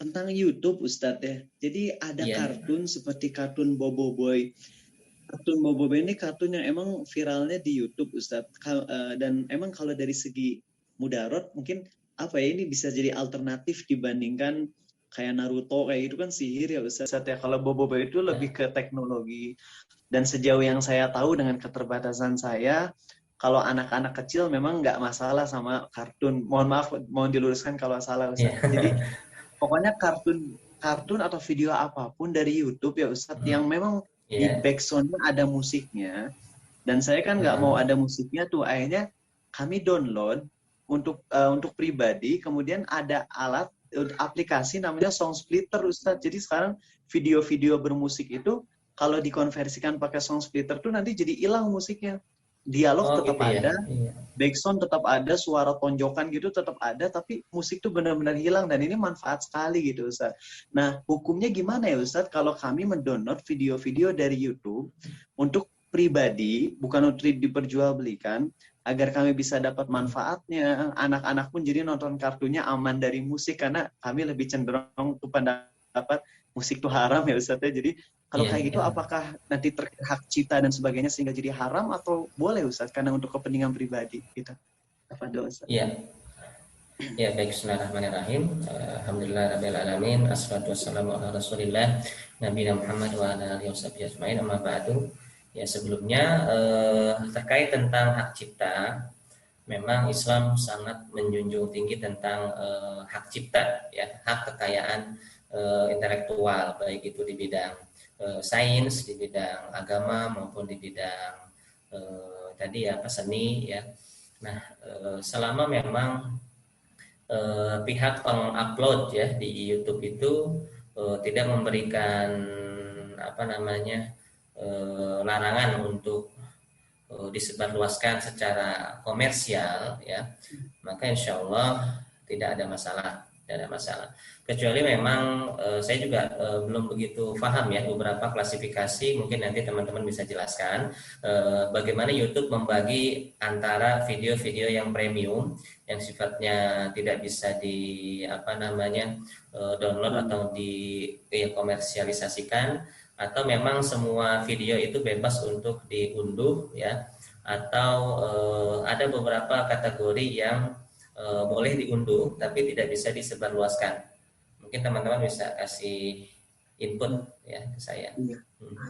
tentang YouTube Ustadz ya. Jadi ada kartun seperti kartun Bobo Boy. Kartun Bobo Boy ini kartun yang emang viralnya di YouTube Ustadz. Dan emang kalau dari segi mudarat mungkin apa ya, ini bisa jadi alternatif dibandingkan kayak Naruto kayak itu kan sihir ya Ustadz ya. Kalau Bobo Boy itu lebih ke teknologi. Dan sejauh yang saya tahu dengan keterbatasan saya, kalau anak-anak kecil memang nggak masalah sama kartun. Mohon maaf, mohon diluruskan kalau salah Ustadz. Jadi pokoknya kartun atau video apapun dari YouTube ya Ustadz yang memang di backsound-nya ada musiknya. Dan saya kan nggak mau ada musiknya tuh, akhirnya kami download untuk pribadi. Kemudian ada alat aplikasi namanya Song Splitter Ustadz. Jadi sekarang video-video bermusik itu kalau dikonversikan pakai Song Splitter tuh nanti jadi hilang musiknya. Dialog tetap gitu ada, backsound tetap ada, suara tonjokan gitu tetap ada, tapi musik tuh benar-benar hilang dan ini manfaat sekali gitu Ustaz. Nah, hukumnya gimana ya Ustaz kalau kami mendownload video-video dari YouTube untuk pribadi, bukan untuk diperjualbelikan, agar kami bisa dapat manfaatnya, anak-anak pun jadi nonton kartunya aman dari musik, karena kami lebih cenderung untuk pendapat musik itu haram ya Ustaz ya. Jadi kalau kayak gitu apakah nanti terkait hak cipta dan sebagainya sehingga jadi haram atau boleh Ustaz karena untuk kepentingan pribadi gitu? Apa doa Ustaz? Iya. Ya, baik, bismillahirrahmanirrahim. Alhamdulillah alamin. Assalatu wassalamu ala Rasulillah Nabi Muhammad wa ala alihi washabihi ajmain. Amma ba'du. Ya, sebelumnya terkait tentang hak cipta, memang Islam sangat menjunjung tinggi tentang hak cipta, ya, hak kekayaan intelektual, baik itu di bidang sains, di bidang agama maupun di bidang tadi ya seni ya. Nah, selama memang pihak pengupload ya di YouTube itu tidak memberikan larangan untuk disebarluaskan secara komersial ya, maka insya Allah tidak ada masalah. Kecuali memang saya juga belum begitu paham ya beberapa klasifikasi, mungkin nanti teman-teman bisa jelaskan bagaimana YouTube membagi antara video-video yang premium yang sifatnya tidak bisa download atau komersialisasikan, atau memang semua video itu bebas untuk diunduh ya, atau ada beberapa kategori yang boleh diunduh tapi tidak bisa disebarluaskan. Mungkin teman-teman bisa kasih input ya ke saya.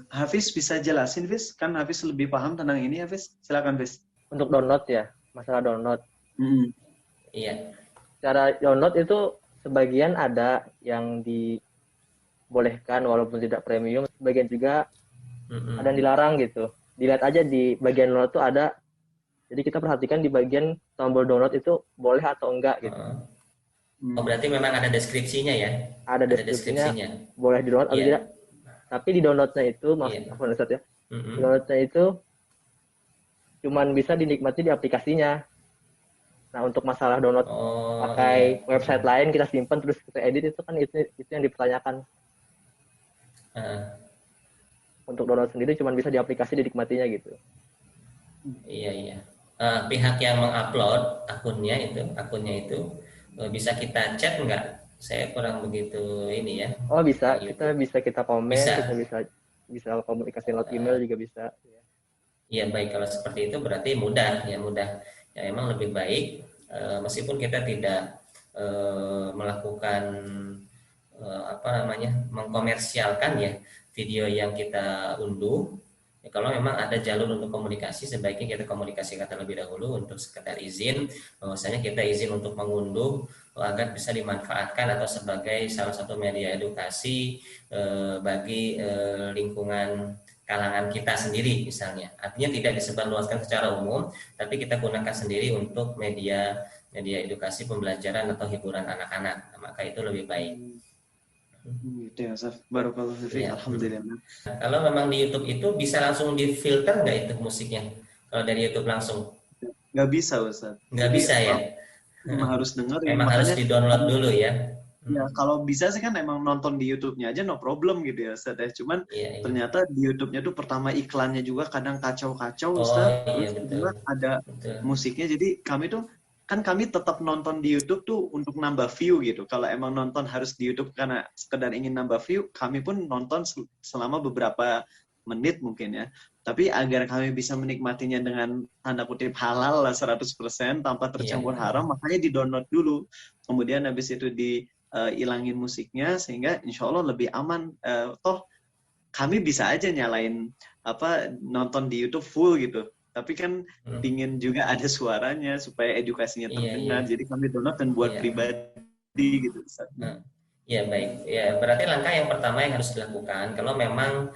Hafiz bisa jelasin, Hafiz? Kan Hafiz lebih paham tentang ini, Hafiz. Silakan, Hafiz. Untuk download ya, masalah download. Iya. Cara download itu sebagian ada yang dibolehkan walaupun tidak premium, sebagian juga ada yang dilarang gitu. Dilihat aja di bagian download itu ada. Jadi kita perhatikan di bagian tombol download itu boleh atau enggak gitu. Oh, berarti memang ada deskripsinya ya? Ada deskripsinya. Boleh di-download atau tidak. Tapi di downloadnya itu, Ustaz ya. Di downloadnya itu cuman bisa dinikmati di aplikasinya. Nah, untuk masalah download pakai website lain kita simpan terus kita edit, itu kan itu yang dipertanyakan. Untuk download sendiri cuman bisa di aplikasi dinikmatinya gitu. Iya. Pihak yang mengupload akunnya itu bisa kita chat nggak? Saya kurang begitu ini ya. Oh bisa, kita komen, kita bisa komunikasi lewat email juga bisa. Iya baik, kalau seperti itu berarti mudah. Ya emang lebih baik meskipun kita tidak melakukan mengkomersialkan ya video yang kita unduh. Ya, kalau memang ada jalur untuk komunikasi, sebaiknya kita komunikasikan terlebih dahulu untuk sekedar izin, bahwasanya kita izin untuk mengunduh agar bisa dimanfaatkan atau sebagai salah satu media edukasi bagi lingkungan kalangan kita sendiri misalnya. Artinya tidak disebarluaskan secara umum, tapi kita gunakan sendiri untuk media edukasi, pembelajaran atau hiburan anak-anak. Maka itu lebih baik. Itu ya Ustaz, barakallahu fiik. Alhamdulillah. Kalau memang di YouTube itu bisa langsung difilter nggak itu musiknya? Kalau dari YouTube langsung? Nggak bisa Ustaz. Nggak bisa ya? Memang harus dengar. Memang harus di-download dulu ya? Ya, kalau bisa sih kan emang nonton di YouTube-nya aja no problem gitu ya Ustaz ya. Cuman ternyata di YouTube-nya tuh pertama iklannya juga kadang kacau-kacau Ustaz. Terus kedua ada musiknya. Jadi kami tuh kan kami tetap nonton di YouTube tuh untuk nambah view gitu. Kalau emang nonton harus di YouTube karena sekedar ingin nambah view, kami pun nonton selama beberapa menit mungkin ya. Tapi agar kami bisa menikmatinya dengan tanda kutip halal lah 100% tanpa tercampur haram, makanya di-download dulu. Kemudian habis itu ilangin musiknya sehingga insya Allah lebih aman. Toh kami bisa aja nyalain nonton di YouTube full gitu. Tapi kan pingin juga ada suaranya supaya edukasinya terdengar. Jadi kami download dan buat pribadi gitu. Ya baik, ya berarti langkah yang pertama yang harus dilakukan kalau memang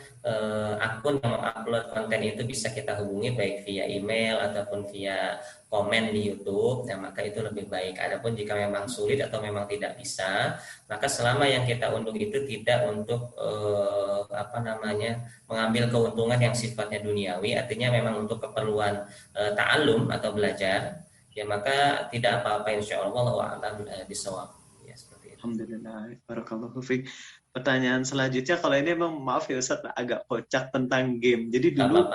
akun yang mengupload konten itu bisa kita hubungi baik via email ataupun via komen di YouTube, nah maka itu lebih baik. Adapun jika memang sulit atau memang tidak bisa, maka selama yang kita unduh itu tidak untuk mengambil keuntungan yang sifatnya duniawi, artinya memang untuk keperluan ta'allum atau belajar, ya maka tidak apa-apa insyaallah wallahu a'lam bishawab. Alhamdulillah, barakallahu fiik. Pertanyaan selanjutnya, kalau ini emang maaf ya Ustaz, agak kocak tentang game. Jadi dulu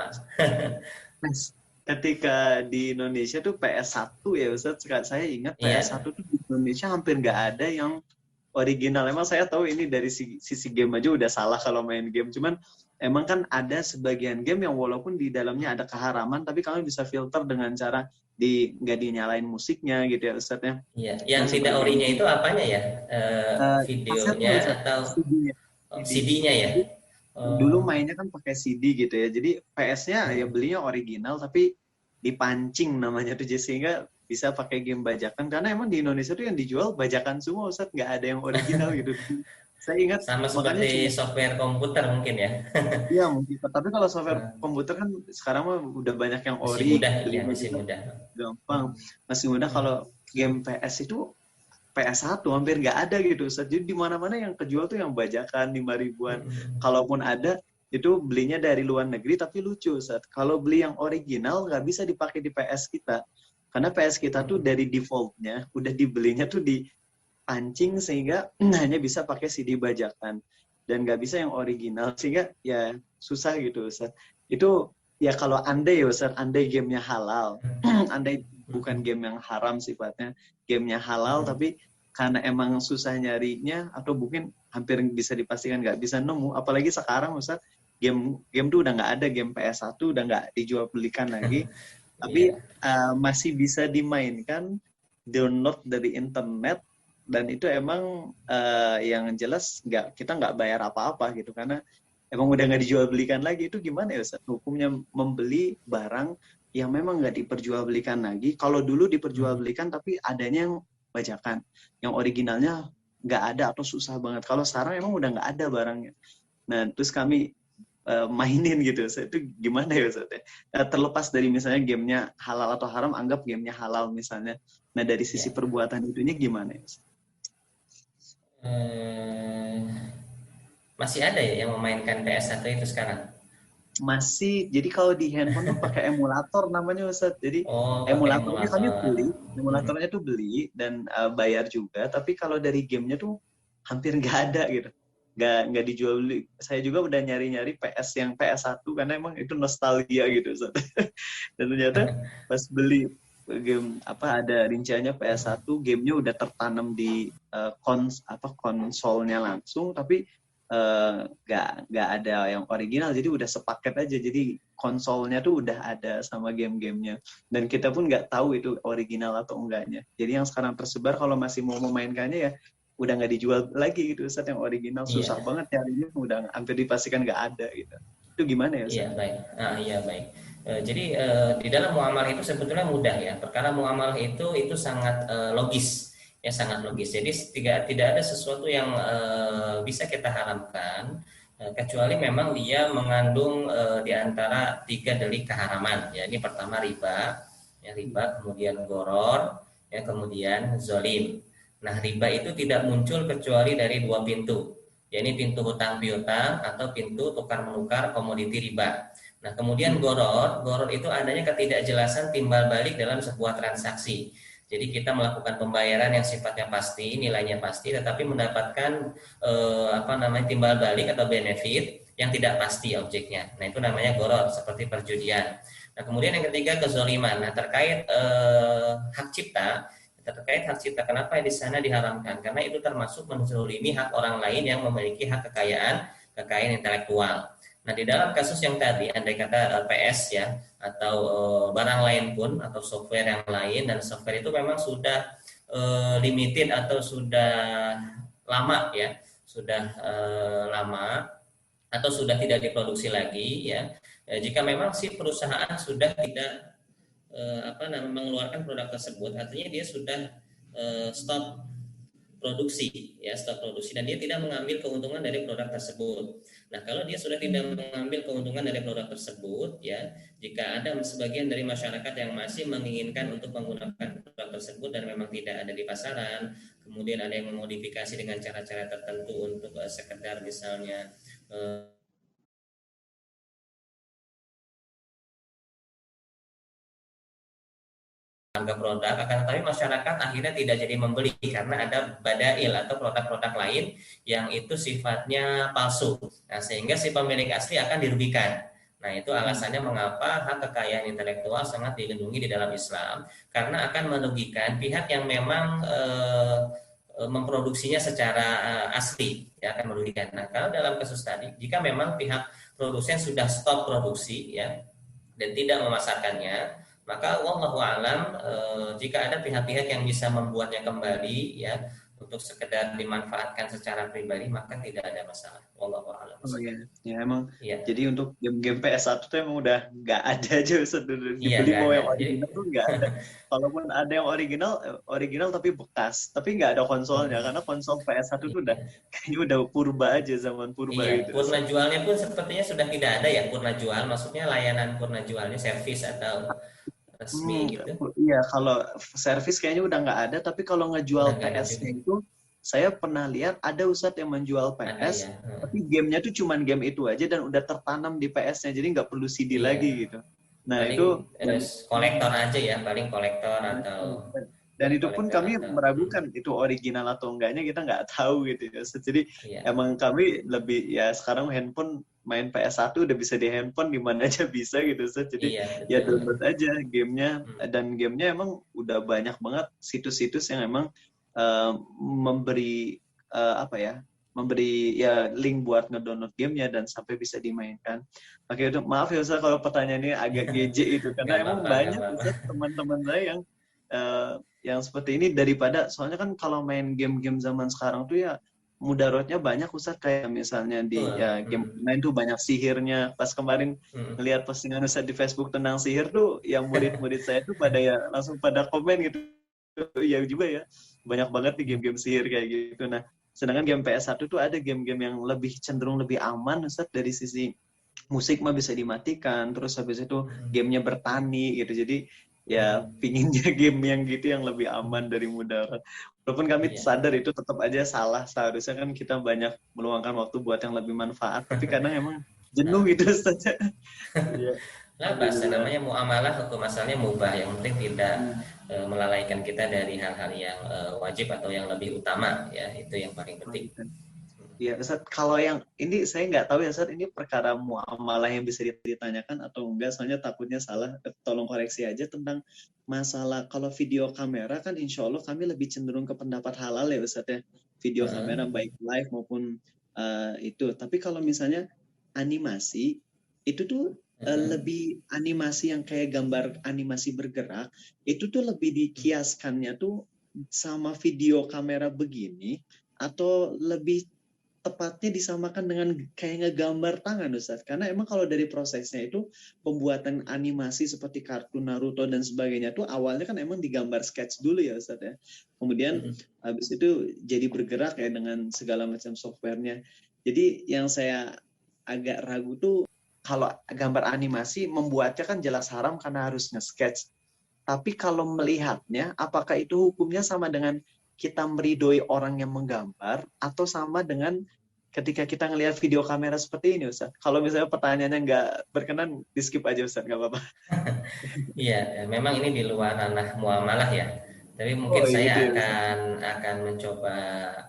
ketika di Indonesia tuh PS1 ya Ustaz, saya ingat PS1 tuh di Indonesia hampir nggak ada yang original. Emang saya tahu ini dari sisi game aja udah salah kalau main game. Cuman emang kan ada sebagian game yang walaupun di dalamnya ada keharaman, tapi kalian bisa filter dengan cara nggak dinyalain musiknya gitu ya Ustaz ya. Iya, yang tidak orinya itu apanya ya? Videonya atau CD-nya ya? Dulu mainnya kan pakai CD gitu ya. Jadi PS-nya ya belinya original tapi dipancing namanya tuh, sehingga bisa pakai game bajakan, karena emang di Indonesia tuh yang dijual bajakan semua Ustaz, nggak ada yang original gitu. Saya ingat sama seperti software komputer mungkin ya. Iya mungkin, tapi kalau software komputer kan sekarang mah udah banyak yang ori. Masih mudah. Gampang, masih mudah. Kalau game PS itu PS1 hampir nggak ada gitu. Jadi di mana-mana yang kejual tuh yang bajakan 5 ribuan. Kalaupun ada itu belinya dari luar negeri tapi lucu Ustaz. Kalau beli yang original nggak bisa dipakai di PS kita. Karena PS kita tuh dari defaultnya udah dibelinya tuh di pancing sehingga hanya bisa pakai CD bajakan dan nggak bisa yang original, sehingga ya susah gitu Ustaz. Itu ya kalau andai ya Ustaz, andai gamenya halal, andai bukan game yang haram sifatnya, gamenya halal tapi karena emang susah nyarinya atau mungkin hampir bisa dipastikan nggak bisa nemu, apalagi sekarang Ustaz game tuh udah nggak ada, game PS1 udah nggak dijual belikan lagi, tapi masih bisa dimainkan, download dari internet. Dan itu emang yang jelas kita nggak bayar apa-apa gitu, karena emang udah nggak dijual belikan lagi. Itu gimana ya Ustaz hukumnya membeli barang yang memang nggak diperjualbelikan lagi? Kalau dulu diperjualbelikan tapi adanya yang bajakan, yang originalnya nggak ada atau susah banget. Kalau sekarang emang udah nggak ada barangnya. Nah terus kami mainin gitu Ustaz. Itu gimana ya Ustaz? Terlepas dari misalnya gamenya halal atau haram, anggap gamenya halal misalnya. Nah dari sisi perbuatan itunya gimana ya Ustaz? Masih ada ya yang memainkan PS1 itu sekarang? Masih. Jadi kalau di handphone tuh pakai emulator namanya Ustaz. Jadi emulatornya kami beli, emulatornya tuh beli dan bayar juga. Tapi kalau dari gamenya tuh hampir nggak ada gitu, nggak dijual beli. Saya juga udah nyari-nyari PS yang PS1 karena emang itu nostalgia gitu Ustaz. Dan ternyata pas beli game ada rinciannya PS1, gamenya udah tertanam di konsolnya langsung, tapi nggak ada yang original, jadi udah sepaket aja, jadi konsolnya tuh udah ada sama game-gamenya, dan kita pun nggak tahu itu original atau enggaknya. Jadi yang sekarang tersebar kalau masih mau memainkannya ya udah nggak dijual lagi gitu Ustaz, yang original susah banget nyarinya, udah hampir dipastikan nggak ada gitu. Itu gimana ya Ustaz? Iya baik. Iya baik. Jadi di dalam muamalah itu sebetulnya mudah ya. Perkara muamalah itu sangat logis, ya sangat logis. Jadi tidak ada sesuatu yang bisa kita haramkan kecuali memang dia mengandung di antara 3 delik keharaman. Ya, ini pertama riba, kemudian goror, ya kemudian zolim. Nah riba itu tidak muncul kecuali dari 2 pintu. Ya, ini pintu hutang piutang atau pintu tukar menukar komoditi riba. Nah, kemudian goror itu adanya ketidakjelasan timbal balik dalam sebuah transaksi. Jadi kita melakukan pembayaran yang sifatnya pasti, nilainya pasti, tetapi mendapatkan timbal balik atau benefit yang tidak pasti objeknya. Nah, itu namanya goror, seperti perjudian. Nah, kemudian yang ketiga kezaliman. Nah, terkait hak cipta, kenapa di sana diharamkan? Karena itu termasuk menzalimi hak orang lain yang memiliki hak kekayaan intelektual. Nah, di dalam kasus yang tadi, andai kata PS ya, atau barang lain pun, atau software yang lain, dan software itu memang sudah limited atau sudah lama ya, sudah lama atau sudah tidak diproduksi lagi ya. Jika memang si perusahaan sudah tidak mengeluarkan produk tersebut, artinya dia sudah stop produksi ya, stop produksi, dan dia tidak mengambil keuntungan dari produk tersebut. Nah, kalau dia sudah tidak mengambil keuntungan dari produk tersebut ya, jika ada sebagian dari masyarakat yang masih menginginkan untuk menggunakan produk tersebut dan memang tidak ada di pasaran, kemudian ada yang memodifikasi dengan cara-cara tertentu untuk sekedar misalnya harga produk, akan tetapi masyarakat akhirnya tidak jadi membeli karena ada badail atau produk-produk lain yang itu sifatnya palsu. Nah, sehingga si pemilik asli akan dirugikan. Nah, itu alasannya mengapa hak kekayaan intelektual sangat dilindungi di dalam Islam, karena akan merugikan pihak yang memang memproduksinya secara asli, ya, akan merugikan. Nah, kalau dalam kasus tadi, jika memang pihak produsen sudah stop produksi ya dan tidak memasarkannya, maka wallahu alam jika ada pihak-pihak yang bisa membuatnya kembali ya untuk sekedar dimanfaatkan secara pribadi, maka tidak ada masalah. Wallahu alam. Oh iya, ya emang. Ya. Jadi untuk game-game PS1 tuh emang udah nggak ada aja dibeli, mau yang original tuh nggak ada. Kalaupun ada yang original tapi bekas, tapi nggak ada konsolnya karena konsol PS1 tuh udah kayaknya udah purba aja, zaman purba gitu. Purna jualnya pun sepertinya sudah tidak ada ya, purna jual, maksudnya layanan purna jualnya, servis atau resmi gitu. Iya, kalau servis kayaknya udah nggak ada, tapi kalau ngejual PS-nya itu saya pernah lihat ada Ustadz yang menjual PS, tapi gamenya tuh cuman game itu aja dan udah tertanam di PS-nya, jadi nggak perlu CD lagi gitu. Nah, paling itu kolektor aja ya, paling kolektor atau. Dan itu pun kami meragukan itu original atau enggaknya, kita nggak tahu gitu ya. Jadi emang kami lebih ya sekarang handphone, main PS1 udah bisa di handphone di mana aja bisa gitu. Jadi ya download aja gamenya, dan gamenya emang udah banyak banget situs-situs yang emang memberi memberi ya link buat ngedownload gamenya dan sampai bisa dimainkan. Oke, maaf ya Ustaz kalau pertanyaannya agak geje itu, karena emang banyak Ustaz teman-teman saya yang seperti ini, daripada soalnya kan kalau main game-game zaman sekarang tuh ya mudaratnya banyak Ustaz, kayak misalnya di game main tuh banyak sihirnya. Pas kemarin ngelihat postingan Ustaz di Facebook tentang sihir tuh, yang murid-murid saya tuh pada ya langsung pada komen gitu. Ya juga ya, banyak banget nih game-game sihir kayak gitu. Nah, sedangkan game PS1 tuh ada game-game yang lebih cenderung lebih aman Ustaz, dari sisi musik mah bisa dimatikan, terus habis itu gamenya bertani gitu. Jadi ya pinginnya game yang gitu yang lebih aman dari mudarat. Walaupun kami sadar itu tetap aja salah, seharusnya kan kita banyak meluangkan waktu buat yang lebih manfaat, tapi kadang emang jenuh gitu saja. Nah, bahasa namanya muamalah, hukum asalnya mubah, yang penting tidak melalaikan kita dari hal-hal yang wajib atau yang lebih utama ya, itu yang paling penting. Ya Ustaz, kalau yang ini saya nggak tahu ya Ustaz, ini perkara muamalah yang bisa ditanyakan atau enggak, soalnya takutnya salah, tolong koreksi aja tentang masalah kalau video kamera kan insya Allah kami lebih cenderung ke pendapat halal ya Ustaz ya, video kamera baik live maupun itu. Tapi kalau misalnya animasi, itu tuh lebih animasi yang kayak gambar animasi bergerak, itu tuh lebih dikiaskannya tuh sama video kamera begini, atau lebih tepatnya disamakan dengan kayak ngegambar tangan Ustaz? Karena emang kalau dari prosesnya itu pembuatan animasi seperti kartun Naruto dan sebagainya tuh awalnya kan emang digambar sketch dulu ya Ustaz ya. Kemudian habis itu jadi bergerak ya dengan segala macam softwarenya. Jadi yang saya agak ragu tuh, kalau gambar animasi membuatnya kan jelas haram karena harus nge-sketch. Tapi kalau melihatnya, apakah itu hukumnya sama dengan kita meridoi orang yang menggambar, atau sama dengan ketika kita ngelihat video kamera seperti ini Ustaz? Kalau misalnya pertanyaannya nggak berkenan, di skip aja Ustaz, nggak apa-apa. Iya, memang ini di luar ranah muamalah ya. Tapi mungkin saya akan mencoba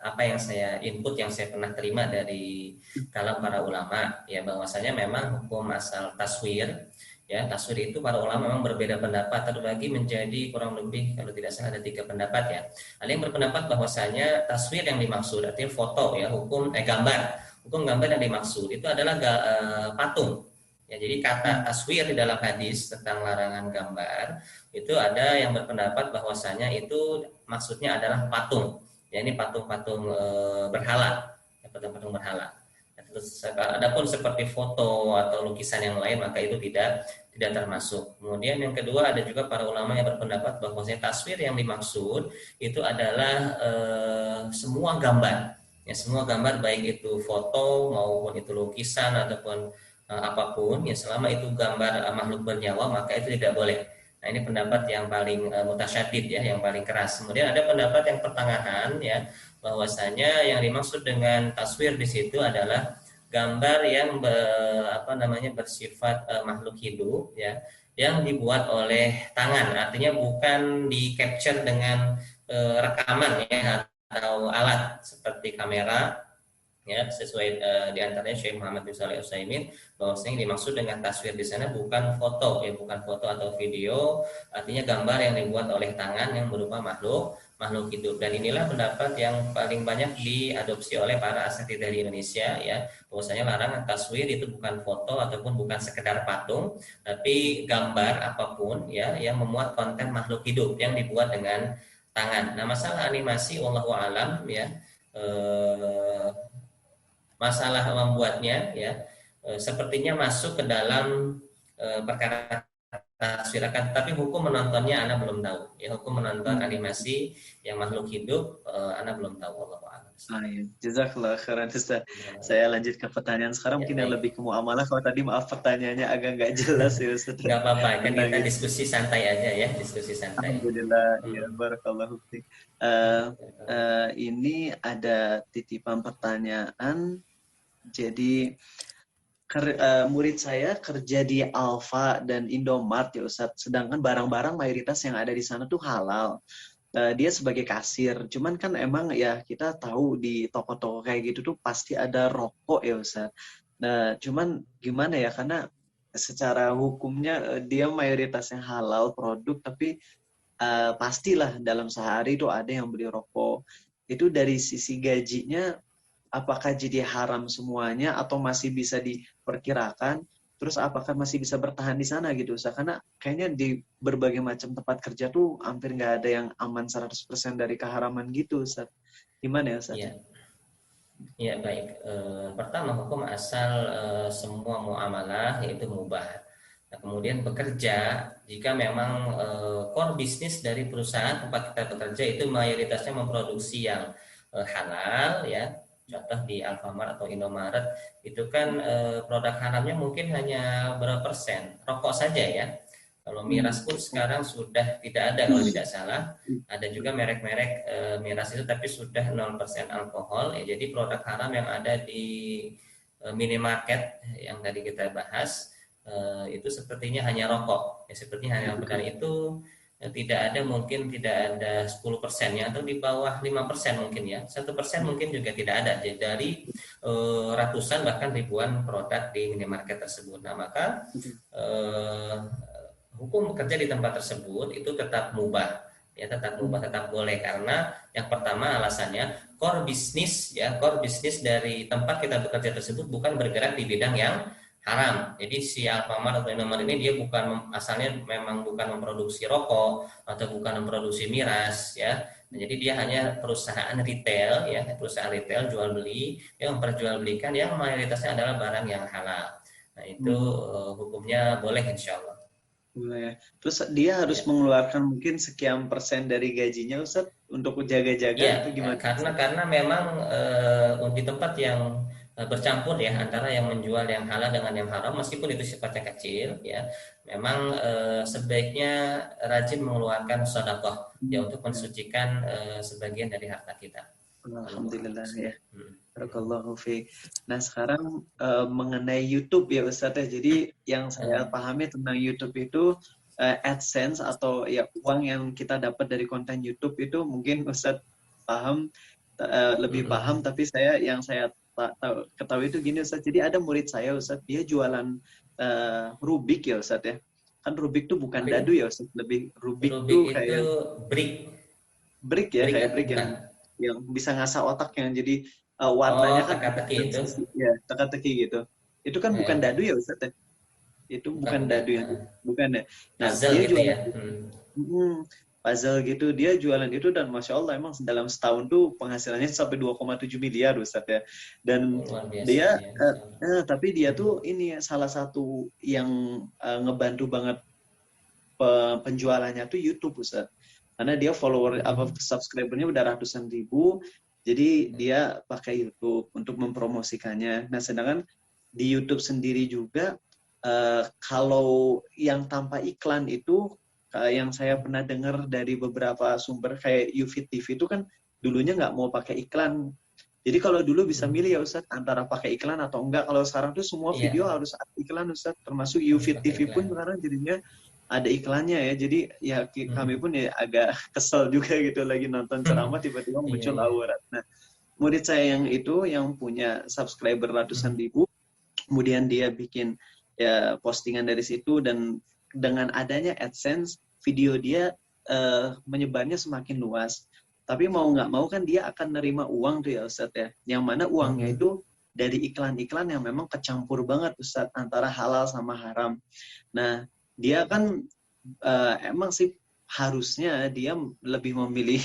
apa yang saya input, yang saya pernah terima dari kalam para ulama ya, bahwasanya memang hukum asal taswir Ya, taswir itu para ulama memang berbeda pendapat, terbagi menjadi kurang lebih kalau tidak salah ada 3 pendapat ya. Ada yang berpendapat bahwasanya taswir yang dimaksud artinya foto ya, hukum gambar yang dimaksud itu adalah patung. Ya, jadi kata taswir di dalam hadis tentang larangan gambar itu ada yang berpendapat bahwasanya itu maksudnya adalah patung. Ya, ini patung-patung berhala, ya, patung-patung berhala. Terus adapun seperti foto atau lukisan yang lain maka itu tidak termasuk. Kemudian yang kedua ada juga para ulama yang berpendapat bahwa taswir yang dimaksud itu adalah semua gambar. Ya, semua gambar baik itu foto maupun itu lukisan ataupun apapun ya selama itu gambar makhluk bernyawa maka itu tidak boleh. Nah, ini pendapat yang paling mutasyadid ya, yang paling keras. Kemudian ada pendapat yang pertengahan ya bahwasanya yang dimaksud dengan taswir di situ adalah gambar yang bersifat makhluk hidup ya yang dibuat oleh tangan, artinya bukan di capture dengan rekaman ya atau alat seperti kamera ya, sesuai diantaranya Syekh Muhammad bin Shalih Al-Utsaimin bahwasanya dimaksud dengan taswir di sana bukan foto ya, bukan foto atau video, artinya gambar yang dibuat oleh tangan yang berupa makhluk hidup. Dan inilah pendapat yang paling banyak diadopsi oleh para asatidz dari Indonesia ya, bahwasanya larangan taswir itu bukan foto ataupun bukan sekedar patung, tapi gambar apapun ya yang memuat konten makhluk hidup yang dibuat dengan tangan. Nah, masalah animasi wallahu alam ya, masalah membuatnya ya sepertinya masuk ke dalam perkara taswirakan, tapi hukum menontonnya Anda belum tahu ya, hukum menonton animasi yang makhluk hidup Anda belum tahu. Ya. Jazakallah khairan Ustaz. Saya lanjut ke pertanyaan sekarang mungkin yang lebih ke muamalah. Kalau tadi maaf pertanyaannya agak nggak jelas ya Ustaz. Nggak apa-apa, kan kita diskusi santai aja ya, diskusi santai. Alhamdulillah, ya barakallahu fiik. Ini ada titipan pertanyaan. Jadi murid saya kerja di Alfa dan Indomart ya Ustadz, sedangkan barang-barang mayoritas yang ada di sana tuh halal. Dia sebagai kasir, cuman kan emang ya kita tahu di toko-toko kayak gitu tuh pasti ada rokok ya Ustadz. Nah, cuman gimana ya, karena secara hukumnya dia mayoritasnya halal produk, tapi pastilah dalam sehari itu ada yang beli rokok. Itu dari sisi gajinya apakah jadi haram semuanya atau masih bisa diperkirakan? Terus apakah masih bisa bertahan di sana gitu Ustaz? Karena kayaknya di berbagai macam tempat kerja tuh hampir nggak ada yang aman 100% dari keharaman gitu Ustaz. Gimana ya Ustaz? Ya baik. Pertama, hukum asal semua muamalah yaitu mubah. Nah, kemudian bekerja jika memang core bisnis dari perusahaan tempat kita bekerja itu mayoritasnya memproduksi yang halal ya. Contoh di Alfamart atau Indomaret itu kan produk haramnya mungkin hanya berapa persen, rokok saja ya. Kalau miras pun sekarang sudah tidak ada kalau tidak salah. Ada juga merek-merek miras itu tapi sudah 0% alkohol ya. Jadi produk haram yang ada di minimarket yang tadi kita bahas itu sepertinya hanya rokok. Ya, sepertinya hanya rokok, dan itu tidak ada 10% ya, atau di bawah 5% mungkin ya, 1% mungkin juga tidak ada. Jadi dari ratusan bahkan ribuan produk di minimarket tersebut. Nah, maka hukum bekerja di tempat tersebut itu tetap mubah ya, tetap boleh, karena yang pertama alasannya core bisnis dari tempat kita bekerja tersebut bukan bergerak di bidang yang haram. Jadi si Alfamart atau Indomaret ini dia asalnya memang bukan memproduksi rokok atau bukan memproduksi miras ya. Nah, jadi dia hanya perusahaan retail ya, perusahaan retail jual beli yang memperjualbelikan yang mayoritasnya adalah barang yang halal. Nah, itu hukumnya boleh insya Allah. Boleh. Terus dia harus mengeluarkan mungkin sekian persen dari gajinya Ustaz untuk jaga-jaga itu gimana? Karena memang di tempat yang bercampur ya antara yang menjual yang halal dengan yang haram, meskipun itu sifatnya kecil ya, memang sebaiknya rajin mengeluarkan sedekah ya untuk mensucikan sebagian dari harta kita. Alhamdulillah ya. Barakallahu fiik. Nah, sekarang mengenai YouTube ya Ustaz ya. Jadi yang saya pahami tentang YouTube itu AdSense atau ya uang yang kita dapat dari konten YouTube itu mungkin Ustaz paham lebih paham, tapi saya ketahui itu gini Ustaz. Jadi ada murid saya Ustaz, dia jualan Rubik ya Ustaz ya. Kan Rubik tuh bukan dadu ya Ustaz, lebih Rubik tuh kayak itu brick ya, kayak brick yang bisa ngasah otak, yang jadi warnanya kan teka-teki itu. Ya, teka-teki gitu. Itu kan bukan dadu ya Ustaz ya. Itu bukan dadu yang bukan ya. Nah, puzzle dia gitu jualan ya. Puzzle gitu, dia jualan itu, dan Masya Allah emang dalam setahun tuh penghasilannya sampai 2,7 miliar Ustaz ya. Dan dia tapi dia tuh ini salah satu yang ngebantu banget penjualannya tuh YouTube Ustaz. Karena dia subscribernya udah ratusan ribu, jadi dia pakai YouTube untuk mempromosikannya. Nah, sedangkan di YouTube sendiri juga kalau yang tanpa iklan itu yang saya pernah dengar dari beberapa sumber kayak UFIT TV itu kan dulunya nggak mau pakai iklan. Jadi kalau dulu bisa milih ya Ustaz antara pakai iklan atau enggak. Kalau sekarang tuh semua video harus ada iklan Ustaz, termasuk UFIT TV pun sekarang jadinya ada iklannya ya. Jadi ya kami pun ya agak kesel juga gitu, lagi nonton ceramah tiba-tiba muncul aurat. Nah, murid saya yang itu yang punya subscriber ratusan ribu, kemudian dia bikin ya postingan dari situ, dan dengan adanya AdSense video dia menyebarnya semakin luas. Tapi mau nggak mau kan dia akan nerima uang tuh ya Ustadz ya, yang mana uangnya itu dari iklan-iklan yang memang kecampur banget Ustadz antara halal sama haram. Nah, dia kan emang sih harusnya dia lebih memilih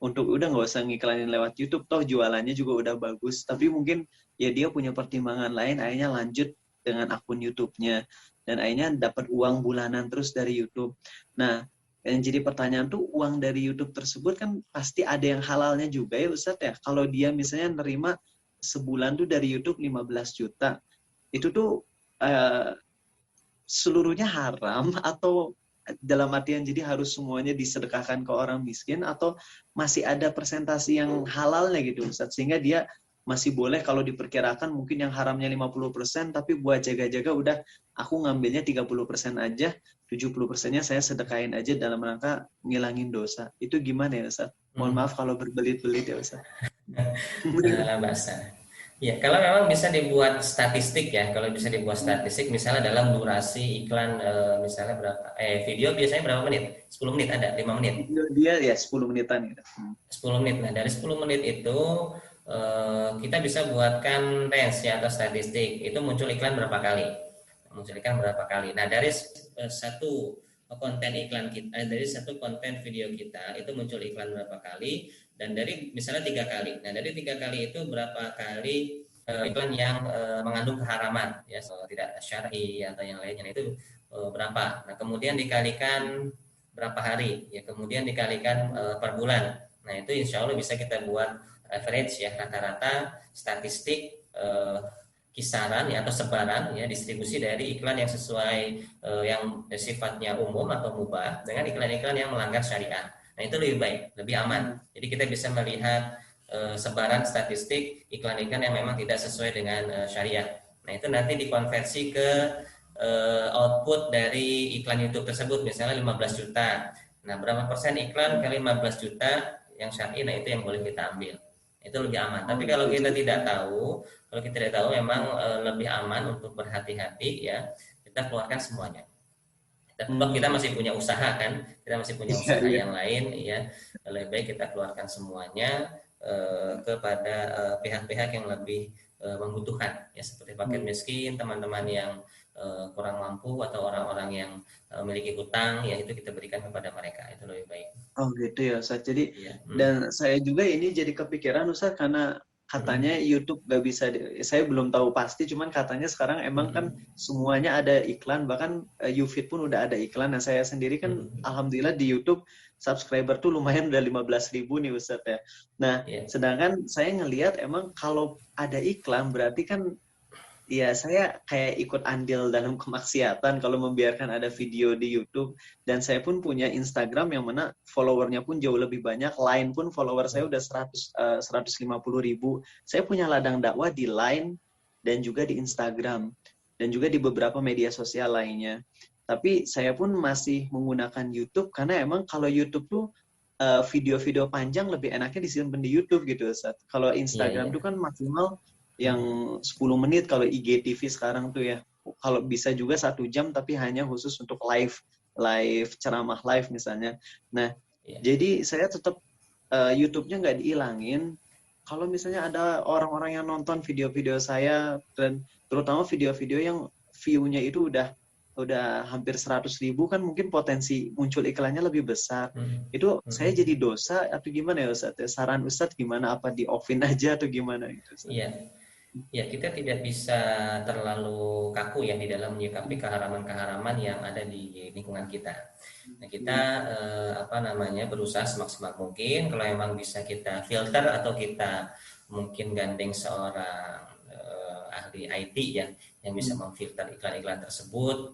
untuk udah nggak usah ngiklanin lewat YouTube, toh jualannya juga udah bagus. Tapi mungkin ya dia punya pertimbangan lain, akhirnya lanjut dengan akun YouTube-nya, dan akhirnya dapat uang bulanan terus dari YouTube. Nah, yang jadi pertanyaan tuh, uang dari YouTube tersebut kan pasti ada yang halalnya juga ya Ustadz ya. Kalau dia misalnya nerima sebulan tuh dari YouTube 15 juta, itu tuh seluruhnya haram atau dalam artian jadi harus semuanya disedekahkan ke orang miskin, atau masih ada persentase yang halalnya gitu Ustadz, sehingga dia masih boleh kalau diperkirakan mungkin yang haramnya 50%, tapi buat jaga-jaga udah aku ngambilnya 30% aja, 70%-nya saya sedekahin aja dalam rangka ngilangin dosa. Itu gimana ya Ustaz? Mohon maaf kalau berbelit-belit ya Ustaz. Bahasa. Ya, kalau memang bisa dibuat statistik ya, kalau bisa dibuat statistik misalnya dalam durasi iklan misalnya berapa, video biasanya berapa menit? 10 menit ada, 5 menit? Dia ya 10 menitan gitu. 10 menit, nah dari 10 menit itu kita bisa buatkan range ya, atau statistik itu muncul iklan berapa kali, nah dari satu konten iklan kita, dari satu konten video kita itu muncul iklan berapa kali, dan dari misalnya 3 kali, nah dari 3 kali itu berapa kali iklan yang mengandung keharaman ya, tidak syar'i atau yang lainnya, itu berapa, nah kemudian dikalikan berapa hari ya, kemudian dikalikan per bulan. Nah itu insya Allah bisa kita buat average ya, rata-rata statistik kisaran ya, atau sebaran ya, distribusi dari iklan yang sesuai yang sifatnya umum atau mubah dengan iklan-iklan yang melanggar syariat. Nah itu lebih baik, lebih aman. Jadi kita bisa melihat sebaran statistik iklan-iklan yang memang tidak sesuai dengan syariat. Nah itu nanti dikonversi ke output dari iklan YouTube tersebut, misalnya 15 juta. Nah berapa persen iklan kali 15 juta yang syar'i, nah itu yang boleh kita ambil. Itu lebih aman. Tapi kalau kita tidak tahu, memang lebih aman untuk berhati-hati ya, kita keluarkan semuanya. Kita masih punya usaha kan, kita masih punya usaha yang lain ya, lebih baik kita keluarkan semuanya kepada pihak-pihak yang lebih membutuhkan ya, seperti fakir miskin, teman-teman yang kurang mampu, atau orang-orang yang memiliki hutang ya, itu kita berikan kepada mereka, itu lebih baik. Oh gitu ya Ustaz. Jadi dan saya juga ini jadi kepikiran Ustaz, karena katanya YouTube gak bisa, saya belum tahu pasti, cuman katanya sekarang emang kan semuanya ada iklan, bahkan UFIT pun udah ada iklan. Nah saya sendiri kan alhamdulillah di YouTube subscriber tuh lumayan, udah 15.000 nih Ustaz ya. Nah sedangkan saya ngelihat emang kalau ada iklan berarti kan ya saya kayak ikut andil dalam kemaksiatan kalau membiarkan ada video di YouTube. Dan saya pun punya Instagram yang mana followernya pun jauh lebih banyak. Line pun follower saya udah 150.000. Saya punya ladang dakwah di Line dan juga di Instagram dan juga di beberapa media sosial lainnya. Tapi saya pun masih menggunakan YouTube karena emang kalau YouTube tuh video-video panjang lebih enaknya disimpan di YouTube gitu Ustaz. Kalau Instagram tuh kan maksimal yang 10 menit kalau IGTV sekarang tuh ya. kalau bisa juga 1 jam tapi hanya khusus untuk live ceramah live misalnya. Nah, jadi saya tetap YouTube-nya nggak dihilangin. Kalau misalnya ada orang-orang yang nonton video-video saya, dan terutama video-video yang view-nya itu udah hampir 100.000, kan mungkin potensi muncul iklannya lebih besar. Itu saya jadi dosa atau gimana ya Ustadz? Saran Ustadz gimana? Apa di off-in aja atau gimana gitu? Iya. Ya, kita tidak bisa terlalu kaku ya di dalam menyikapi keharaman-keharaman yang ada di lingkungan kita. Nah, kita berusaha semaksimal mungkin. Kalau memang bisa kita filter atau kita mungkin gandeng seorang ahli IT ya yang bisa memfilter iklan-iklan tersebut.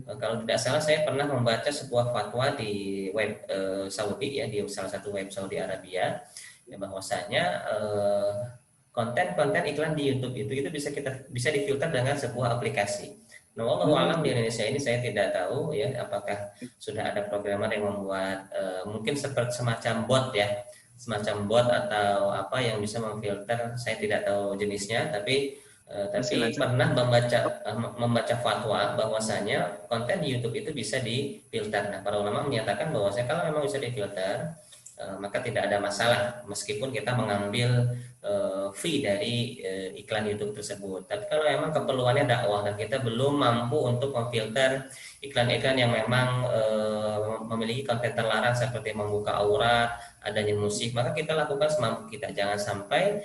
Kalau tidak salah saya pernah membaca sebuah fatwa di web Saudi ya, di salah satu web Saudi Arabia, ya, bahwasanya konten-konten iklan di YouTube itu bisa difilter dengan sebuah aplikasi. Nah, wallahu alam di Indonesia ini saya tidak tahu ya apakah sudah ada programmer yang membuat mungkin seperti semacam bot atau apa yang bisa memfilter. Saya tidak tahu jenisnya, tapi pernah membaca fatwa bahwasanya konten di YouTube itu bisa difilter. Nah, para ulama menyatakan bahwasanya kalau memang bisa difilter, maka tidak ada masalah meskipun kita mengambil fee dari iklan YouTube tersebut. Tapi kalau memang keperluannya dakwah dan kita belum mampu untuk memfilter iklan-iklan yang memang memiliki konten terlarang seperti membuka aurat, adanya musik, maka kita lakukan semampu kita. Jangan sampai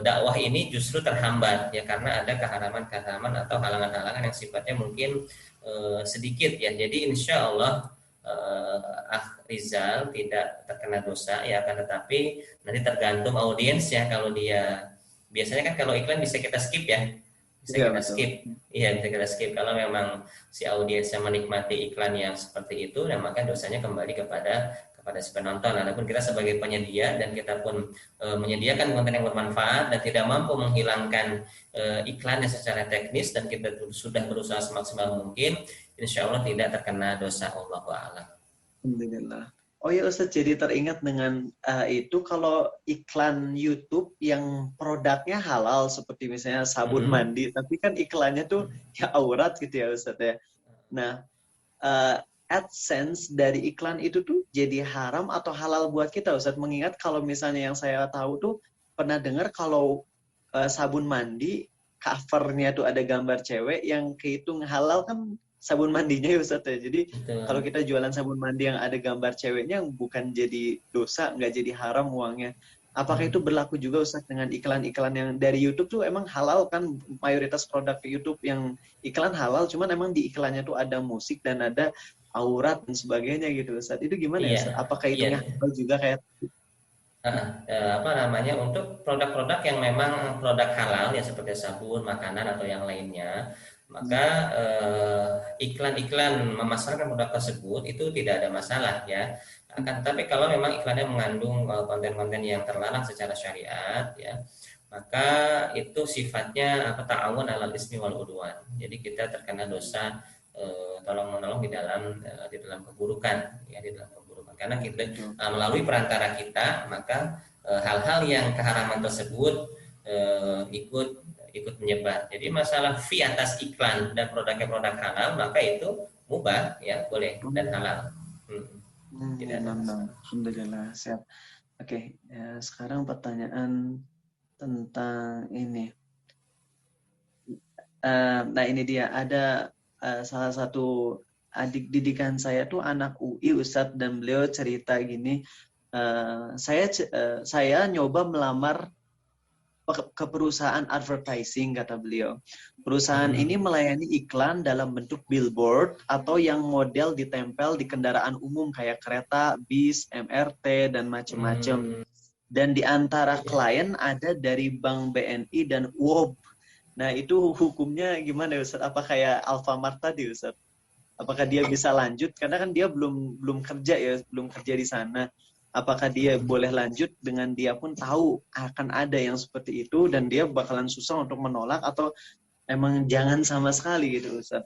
dakwah ini justru terhambat ya karena ada keharaman-keharaman atau halangan-halangan yang sifatnya mungkin sedikit ya. Jadi insya Allah Rizal tidak terkena dosa ya, akan tetapi nanti tergantung audiensnya. Kalau dia biasanya kan kalau iklan bisa kita skip ya, bisa kita skip kalau memang si audiensnya menikmati iklan yang seperti itu, dan maka dosanya kembali kepada si penonton. Adapun kita sebagai penyedia dan kita pun menyediakan konten yang bermanfaat dan tidak mampu menghilangkan iklannya secara teknis dan kita sudah berusaha semaksimal mungkin, insya Allah tidak terkena dosa. Allahu a'lam. Alhamdulillah. Oh ya Ustadz, jadi teringat dengan itu kalau iklan YouTube yang produknya halal seperti misalnya sabun mandi, tapi kan iklannya tuh ya aurat gitu ya Ustadz ya. Nah, AdSense dari iklan itu tuh jadi haram atau halal buat kita Ustadz? Mengingat kalau misalnya yang saya tahu tuh pernah dengar kalau sabun mandi covernya tuh ada gambar cewek, yang kehitung halal kan sabun mandinya ya Ustadz ya. Jadi kalau kita jualan sabun mandi yang ada gambar ceweknya, bukan jadi dosa, nggak jadi haram uangnya. Apakah itu berlaku juga Ustadz dengan iklan-iklan yang dari YouTube tuh emang halal kan? Mayoritas produk YouTube yang iklan halal, cuman emang di iklannya tuh ada musik dan ada aurat dan sebagainya gitu Ustadz. Itu gimana ya Ustadz? Apakah itu halal juga kayak untuk produk-produk yang memang produk halal ya seperti sabun, makanan atau yang lainnya, maka iklan-iklan memasarkan produk tersebut itu tidak ada masalah ya. Tapi kalau memang iklannya mengandung konten-konten yang terlarang secara syariat ya, maka itu sifatnya ta'awun 'alal ismi wal udwan. Jadi kita terkena dosa tolong-menolong di dalam keburukan ya, di dalam keburukan. Karena kita melalui perantara kita, maka hal-hal yang keharaman tersebut ikut menyebar. Jadi masalah fee atas iklan dan produknya produk halal, maka itu mubah ya, boleh dan halal. Alhamdulillah, siap. Oke, ya, sekarang pertanyaan tentang ini. Nah ini dia, ada salah satu adik didikan saya tuh anak UI Ustadz, dan beliau cerita gini, saya nyoba melamar ke perusahaan advertising, kata beliau. Perusahaan ini melayani iklan dalam bentuk billboard atau yang model ditempel di kendaraan umum kayak kereta, bis, MRT, dan macam-macam. Dan di antara klien ada dari Bank BNI dan UOB. Nah itu hukumnya gimana Ustaz? Apa kayak Alfamart tadi Ustaz? Apakah dia bisa lanjut? Karena kan dia belum kerja ya, belum kerja di sana. Apakah dia boleh lanjut dengan dia pun tahu akan ada yang seperti itu dan dia bakalan susah untuk menolak, atau emang jangan sama sekali gitu Ustaz?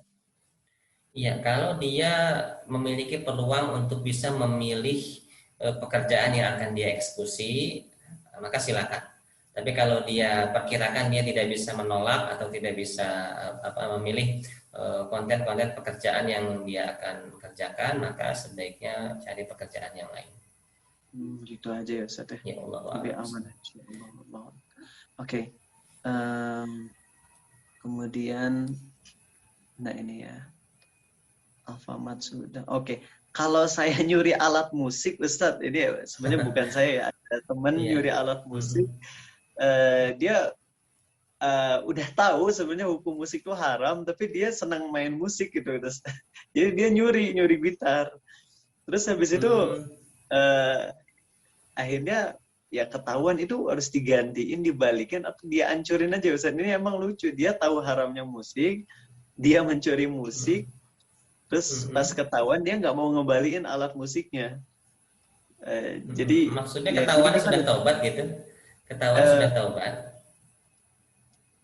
Iya, kalau dia memiliki peluang untuk bisa memilih pekerjaan yang akan dia eksekusi, maka silakan. Tapi kalau dia perkirakan dia tidak bisa menolak atau tidak bisa memilih konten-konten pekerjaan yang dia akan kerjakan, maka sebaiknya cari pekerjaan yang lain. Gitu aja ya Ustaz ya. Ya Allah. Lebih aman. Oke. Kemudian nah ini ya. Alfamart sudah. Oke. Kalau saya nyuri alat musik Ustaz, ini sebenarnya bukan saya ya, ada teman nyuri alat musik. Dia udah tahu sebenarnya hukum musik itu haram, tapi dia senang main musik gitu. Terus, jadi dia nyuri gitar. Terus habis itu akhirnya ya ketahuan, itu harus digantiin, dibalikin atau dia hancurin aja Ustaz. Ini emang lucu, dia tahu haramnya musik, dia mencuri musik, terus pas ketahuan dia nggak mau ngembaliin alat musiknya. Jadi maksudnya ketahuan ya, sudah taubat gitu? Ketahuan sudah taubat?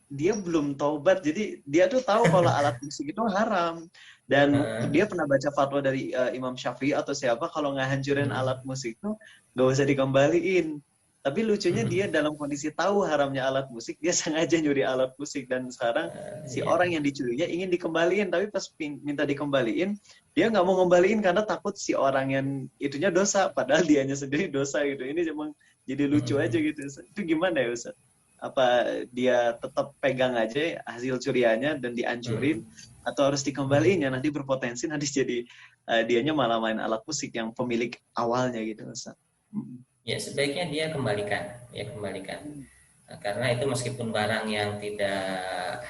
Dia belum taubat, jadi dia tuh tahu kalau alat musik itu haram. Dan dia pernah baca fatwa dari Imam Syafi'i atau siapa, kalau ngehancurin alat musik itu nggak usah dikembaliin. Tapi lucunya dia dalam kondisi tahu haramnya alat musik, dia sengaja nyuri alat musik. Dan sekarang si orang yang dicurinya ingin dikembaliin, tapi pas minta dikembaliin, dia nggak mau ngembaliin karena takut si orang yang itunya dosa, padahal dianya sendiri dosa gitu. Ini emang jadi lucu aja gitu. Itu gimana ya Ustaz? Apa dia tetap pegang aja hasil curiannya dan dihancurin, atau harus dikembaliin ya, nanti berpotensi nanti jadi dianya malah main alat musik yang pemilik awalnya gitu Ustaz. Ya sebaiknya dia kembalikan. Nah, karena itu meskipun barang yang tidak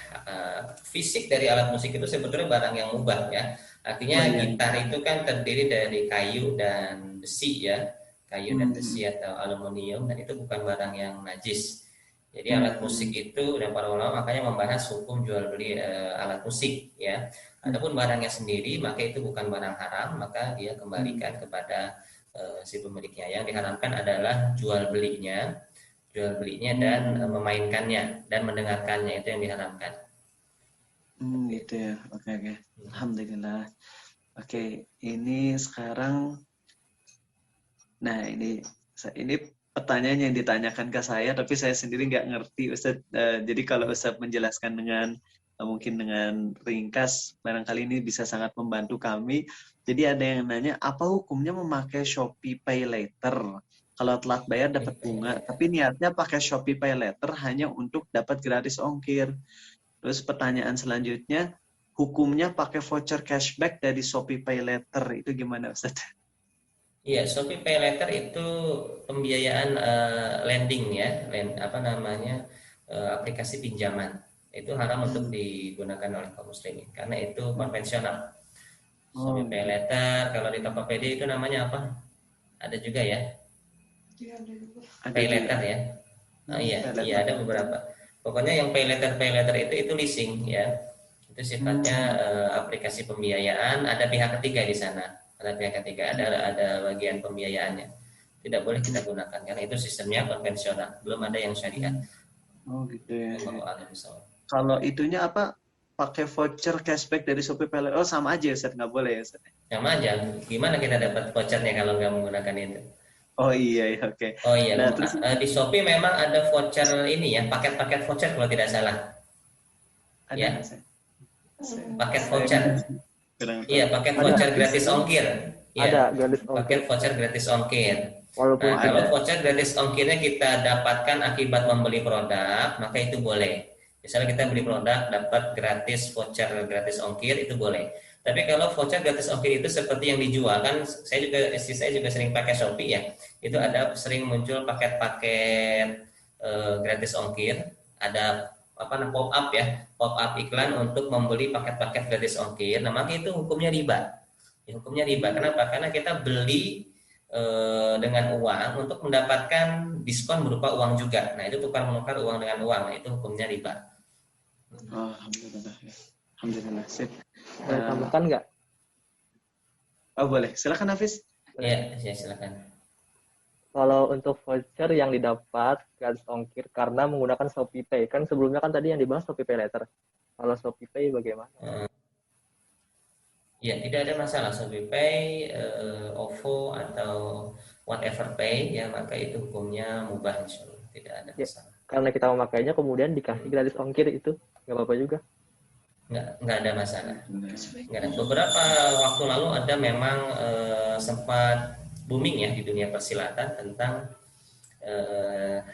fisik dari alat musik itu sebetulnya barang yang mubah ya. Artinya gitar itu kan terdiri dari kayu dan besi ya, kayu dan besi atau aluminium, dan itu bukan barang yang najis. Jadi alat musik itu, dan para ulama makanya membahas hukum jual beli alat musik ya. Adapun barangnya sendiri maka itu bukan barang haram, maka dia kembalikan kepada si pemiliknya. Yang diharapkan adalah jual belinya dan memainkannya dan mendengarkannya, itu yang diharapkan. Gitu ya. Oke. Alhamdulillah. Oke, ini sekarang, nah ini pertanyaan yang ditanyakan ke saya, tapi saya sendiri nggak ngerti Ustaz. Jadi kalau Ustaz menjelaskan mungkin dengan ringkas, barangkali ini bisa sangat membantu kami. Jadi ada yang nanya, apa hukumnya memakai Shopee Pay Later? Kalau telat bayar dapat bunga, tapi niatnya pakai Shopee Pay Later hanya untuk dapat gratis ongkir. Terus pertanyaan selanjutnya, hukumnya pakai voucher cashback dari Shopee Pay Later, itu gimana Ustaz? Iya, Shopee Pay Later itu pembiayaan lending ya, aplikasi pinjaman. Itu haram untuk digunakan oleh kaum muslimin karena itu konvensional. Shopee Pay Later, kalau di Tokopedia itu namanya apa? Ada juga ya? Pay Later ya. Oh iya, ada beberapa. Pokoknya yang Pay Later itu leasing ya. Itu sifatnya aplikasi pembiayaan, ada pihak ketiga di sana. Ada bagian pembiayaannya, tidak boleh kita gunakan karena itu sistemnya konvensional, belum ada yang syariat. Oh gitu ya. Kalau itunya apa, pakai voucher cashback dari Shopee Pay Later, sama aja Ustaz, nggak boleh ya Ustaz? Sama aja, gimana kita dapat vouchernya kalau nggak menggunakan itu? Oh iya, oke. Oh iya, nah, terus di Shopee memang ada voucher ini ya, paket-paket voucher kalau tidak salah. Ada ya, paket voucher. Iya, paket voucher gratis ongkir. Ya, ada gratis ongkir. Paket voucher gratis ongkir. Walaupun kalau voucher gratis ongkirnya kita dapatkan akibat membeli produk, maka itu boleh. Misalnya kita beli produk dapat gratis voucher gratis ongkir, itu boleh. Tapi kalau voucher gratis ongkir itu seperti yang dijual, kan istri saya juga sering pakai Shopee ya. Itu ada sering muncul paket-paket gratis ongkir, ada pop up iklan untuk membeli paket-paket gratis ongkir. Nah, maka itu hukumnya riba. Hukumnya riba. Kenapa? Karena kita beli dengan uang untuk mendapatkan diskon berupa uang juga. Nah, itu tukar menukar uang dengan uang. Nah, itu hukumnya riba. Alhamdulillah. Alhamdulillah. Sip. Boleh tambahkan nggak? Oh boleh. Silakan Hafiz. Iya, silakan. Kalau untuk voucher yang didapat gratis ongkir karena menggunakan Shopee Pay, kan sebelumnya kan tadi yang dibahas Shopee Pay Later. Kalau Shopee Pay bagaimana? Ya, tidak ada masalah. Shopee Pay, OVO atau whatever Pay ya, maka itu hukumnya mubah, insyaallah tidak ada masalah. karena kita memakainya kemudian dikasih gratis ongkir, itu nggak apa-apa juga. Nggak ada masalah. Nggak ada. Beberapa waktu lalu ada memang sempat booming ya di dunia persilatan tentang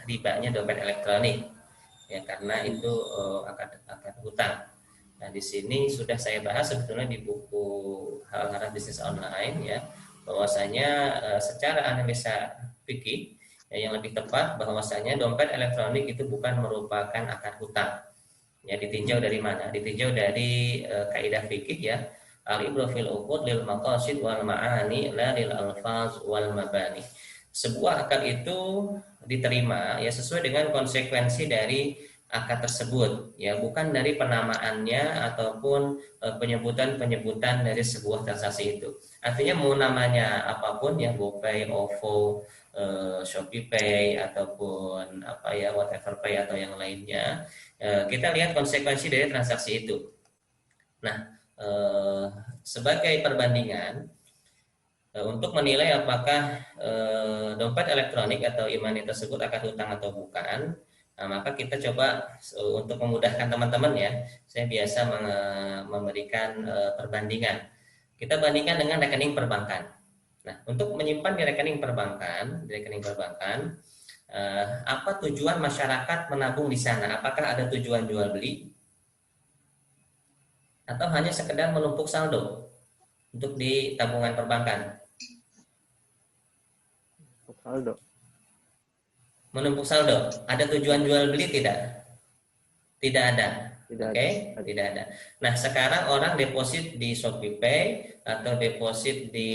ribanya dompet elektronik ya, karena itu akad hutang. Nah, di sini sudah saya bahas sebetulnya di buku Hal-Hal Bisnis Online ya, bahwasanya secara analisa fikih ya, yang lebih tepat bahwasanya dompet elektronik itu bukan merupakan akad hutang. Ya, ditinjau dari mana? Ditinjau dari kaidah fikih ya, al-ibrah fil uqud lil maqasid wal ma'ani la lil alfaz wal mabani. Sebuah akad itu diterima ya sesuai dengan konsekuensi dari akad tersebut ya, bukan dari penamaannya ataupun penyebutan dari sebuah transaksi itu. Artinya mau namanya apapun ya, GoPay, OVO, ShopeePay ataupun apa ya, whatever pay atau yang lainnya, kita lihat konsekuensi dari transaksi itu. Nah, sebagai perbandingan untuk menilai apakah dompet elektronik atau e-money tersebut akad hutang atau bukan, nah, maka kita coba untuk memudahkan teman-teman ya, saya biasa memberikan perbandingan. Kita bandingkan dengan rekening perbankan. Nah, untuk menyimpan di rekening perbankan, apa tujuan masyarakat menabung di sana? Apakah ada tujuan jual beli atau hanya sekedar menumpuk saldo untuk di tabungan perbankan? Menumpuk saldo. Ada tujuan jual beli tidak? Tidak ada. Oke, tidak ada. Nah, sekarang orang deposit di ShopeePay atau deposit di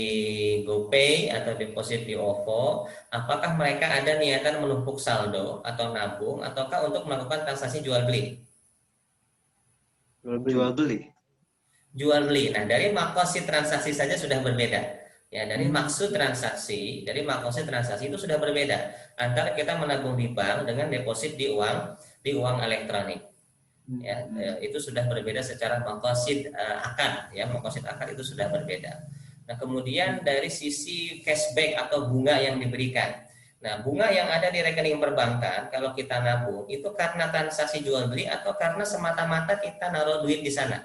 GoPay atau deposit di OVO, apakah mereka ada niatan menumpuk saldo atau nabung ataukah untuk melakukan transaksi jual beli? Jual beli. Jual beli. Nah, dari makosid transaksi saja sudah berbeda. Ya, dari maksud transaksi itu sudah berbeda antara kita menabung di bank dengan deposit di uang elektronik. Ya, itu sudah berbeda secara makosid akad. Ya, makosid akad itu sudah berbeda. Nah, kemudian dari sisi cashback atau bunga yang diberikan. Nah, bunga yang ada di rekening perbankan kalau kita nabung itu karena transaksi jual beli atau karena semata-mata kita naruh duit di sana?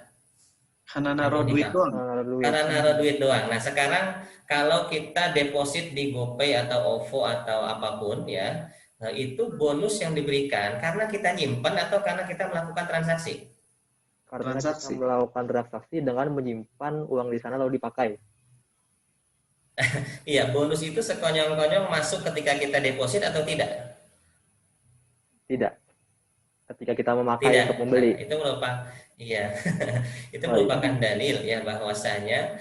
Karena naruh duit doang. Karena naruh duit doang. Nah, sekarang kalau kita deposit di GoPay atau OVO atau apapun ya, nah, itu bonus yang diberikan karena kita nyimpan atau karena kita melakukan transaksi? Karena kita melakukan transaksi dengan menyimpan uang di sana lalu dipakai. Iya, bonus itu sekonyong-konyong masuk ketika kita deposit atau tidak? Tidak. Ketika kita memakai untuk membeli. Nah, itu merupakan itu merupakan dalil ya bahwasanya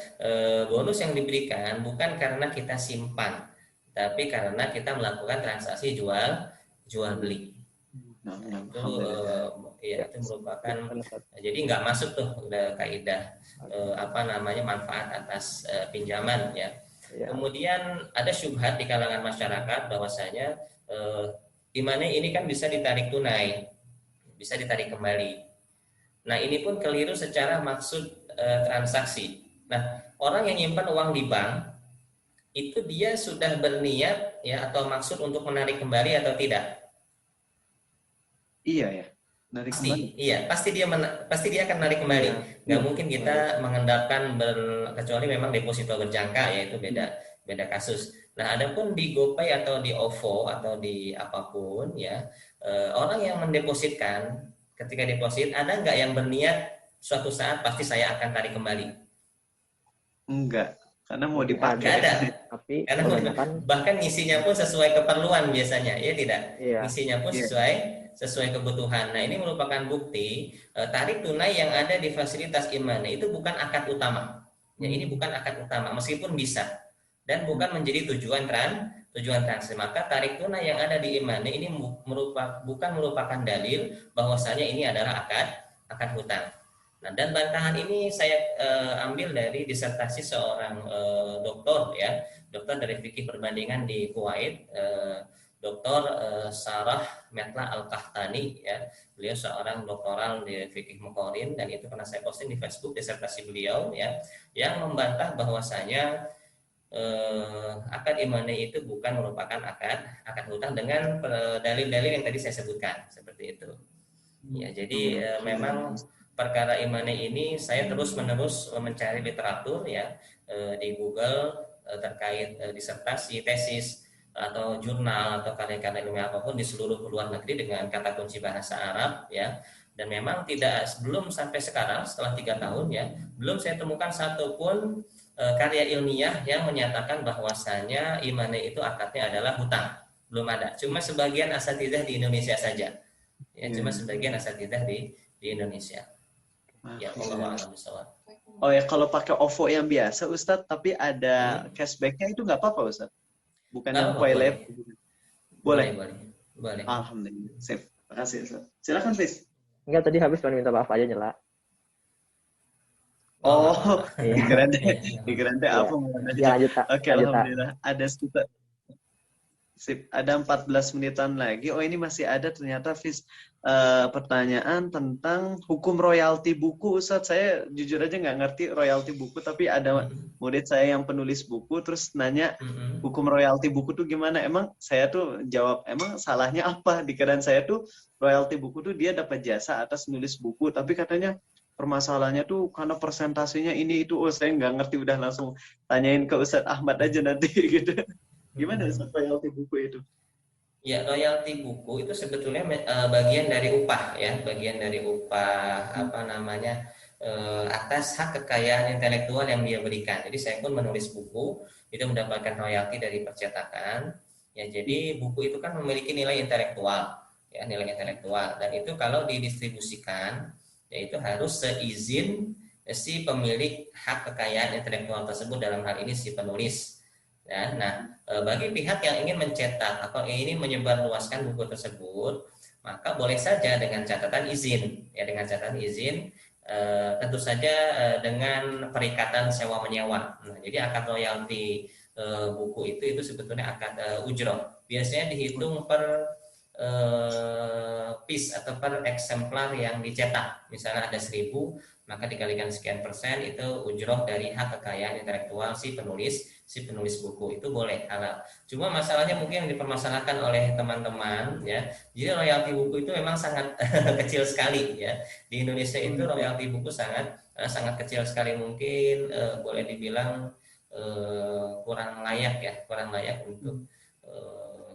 bonus yang diberikan bukan karena kita simpan, tapi karena kita melakukan transaksi jual beli. Itu merupakan, jadi nggak masuk tuh kaidah manfaat atas pinjaman ya. Kemudian ada syubhat di kalangan masyarakat bahwasanya di mana ini kan bisa ditarik tunai, bisa ditarik kembali. Nah, ini pun keliru secara maksud transaksi. Nah, orang yang nyimpan uang di bank itu dia sudah berniat ya atau maksud untuk menarik kembali atau tidak? Iya ya. Narik pasti kembali. Iya, pasti dia akan narik kembali. Nggak mungkin kita mengandalkan kecuali memang deposito berjangka, ya itu beda kasus. Nah, adapun di GoPay atau di OVO atau di apapun ya, orang yang mendepositkan ketika deposit ada nggak yang berniat suatu saat pasti saya akan tarik kembali? Enggak, karena mau dipakai. Nggak ada. Tapi bahkan ngisinya pun sesuai keperluan biasanya, ya tidak? Ngisinya pun sesuai kebutuhan. Nah, ini merupakan bukti tarik tunai yang ada di fasilitas e-money itu bukan akad utama. Ya, ini bukan akad utama meskipun bisa dan bukan menjadi tujuan transaksi. Maka tarik tunai yang ada di e-money ini bukan merupakan dalil bahwasanya ini adalah akad hutang. Nah, dan bantahan ini saya ambil dari disertasi seorang doktor ya, dokter dari fikih perbandingan di Kuwait, Dr. Sarah Metla Al-Qahtani ya. Beliau seorang doktoral di fikih Muqarrin dan itu pernah saya posting di Facebook disertasi beliau ya, yang membantah bahwasanya akad imani itu bukan merupakan akad hutang dengan dalil-dalil yang tadi saya sebutkan seperti itu. Ya, jadi memang perkara imani ini saya terus-menerus mencari literatur ya di Google terkait disertasi, tesis atau jurnal atau karya-karya ilmiah apapun di seluruh luar negeri dengan kata kunci bahasa Arab ya. Dan memang belum sampai sekarang setelah 3 tahun ya, belum saya temukan satupun karya ilmiah yang menyatakan bahwasanya imane itu akadnya adalah hutang. Belum ada. Cuma sebagian asatidzah di Indonesia saja. Ya, cuma sebagian asatidzah di Indonesia. Ya, Allah a'lam bishawab. Oh ya, kalau pakai OVO yang biasa Ustadz, tapi ada cashbacknya itu nggak apa-apa Ustadz? Bukan yang Quailab. Boleh. Alhamdulillah. Sip. Terima kasih Ustadz. Silakan Fis. Enggak, tadi habis cuma minta maaf aja nyela. Oh, dikira deh apa? Ya, lanjut, Oke, alhamdulillah. Ada sekitar sip, ada 14 menitan lagi. Oh, ini masih ada ternyata Fis pertanyaan tentang hukum royalti buku. Ustadz, saya jujur aja nggak ngerti royalti buku, tapi ada murid saya yang penulis buku terus nanya hukum royalti buku tuh gimana. Emang saya tuh jawab, emang salahnya apa? Dikira saya tuh royalti buku tuh dia dapat jasa atas nulis buku, tapi katanya permasalahannya tuh karena persentasenya ini itu. Oh, saya nggak ngerti, udah langsung tanyain ke Ustadz Ahmad aja nanti gitu. Gimana Ustadz royalti buku itu? Ya, royalti buku itu sebetulnya bagian dari upah ya, bagian dari upah atas hak kekayaan intelektual yang dia berikan. Jadi saya pun menulis buku itu mendapatkan royalti dari percetakan. Ya, jadi buku itu kan memiliki nilai intelektual, ya nilai intelektual. Dan itu kalau didistribusikan, yaitu harus seizin si pemilik hak kekayaan intelektual tersebut, dalam hal ini si penulis. Ya, nah, bagi pihak yang ingin mencetak atau ingin menyebarluaskan buku tersebut, maka boleh saja dengan catatan izin, ya dengan catatan izin, tentu saja dengan perikatan sewa menyewa. Nah, jadi akad royalti buku itu sebetulnya akad ujroh. Biasanya dihitung per piece atau per eksemplar yang dicetak. Misalnya ada 1000, maka dikalikan sekian persen itu ujroh dari hak kekayaan intelektual si penulis buku. Itu boleh halal. Cuma masalahnya mungkin yang dipermasalahkan oleh teman-teman ya. Jadi royalti buku itu memang sangat kecil sekali ya. Di Indonesia itu royalti buku sangat kecil sekali, mungkin boleh dibilang kurang layak untuk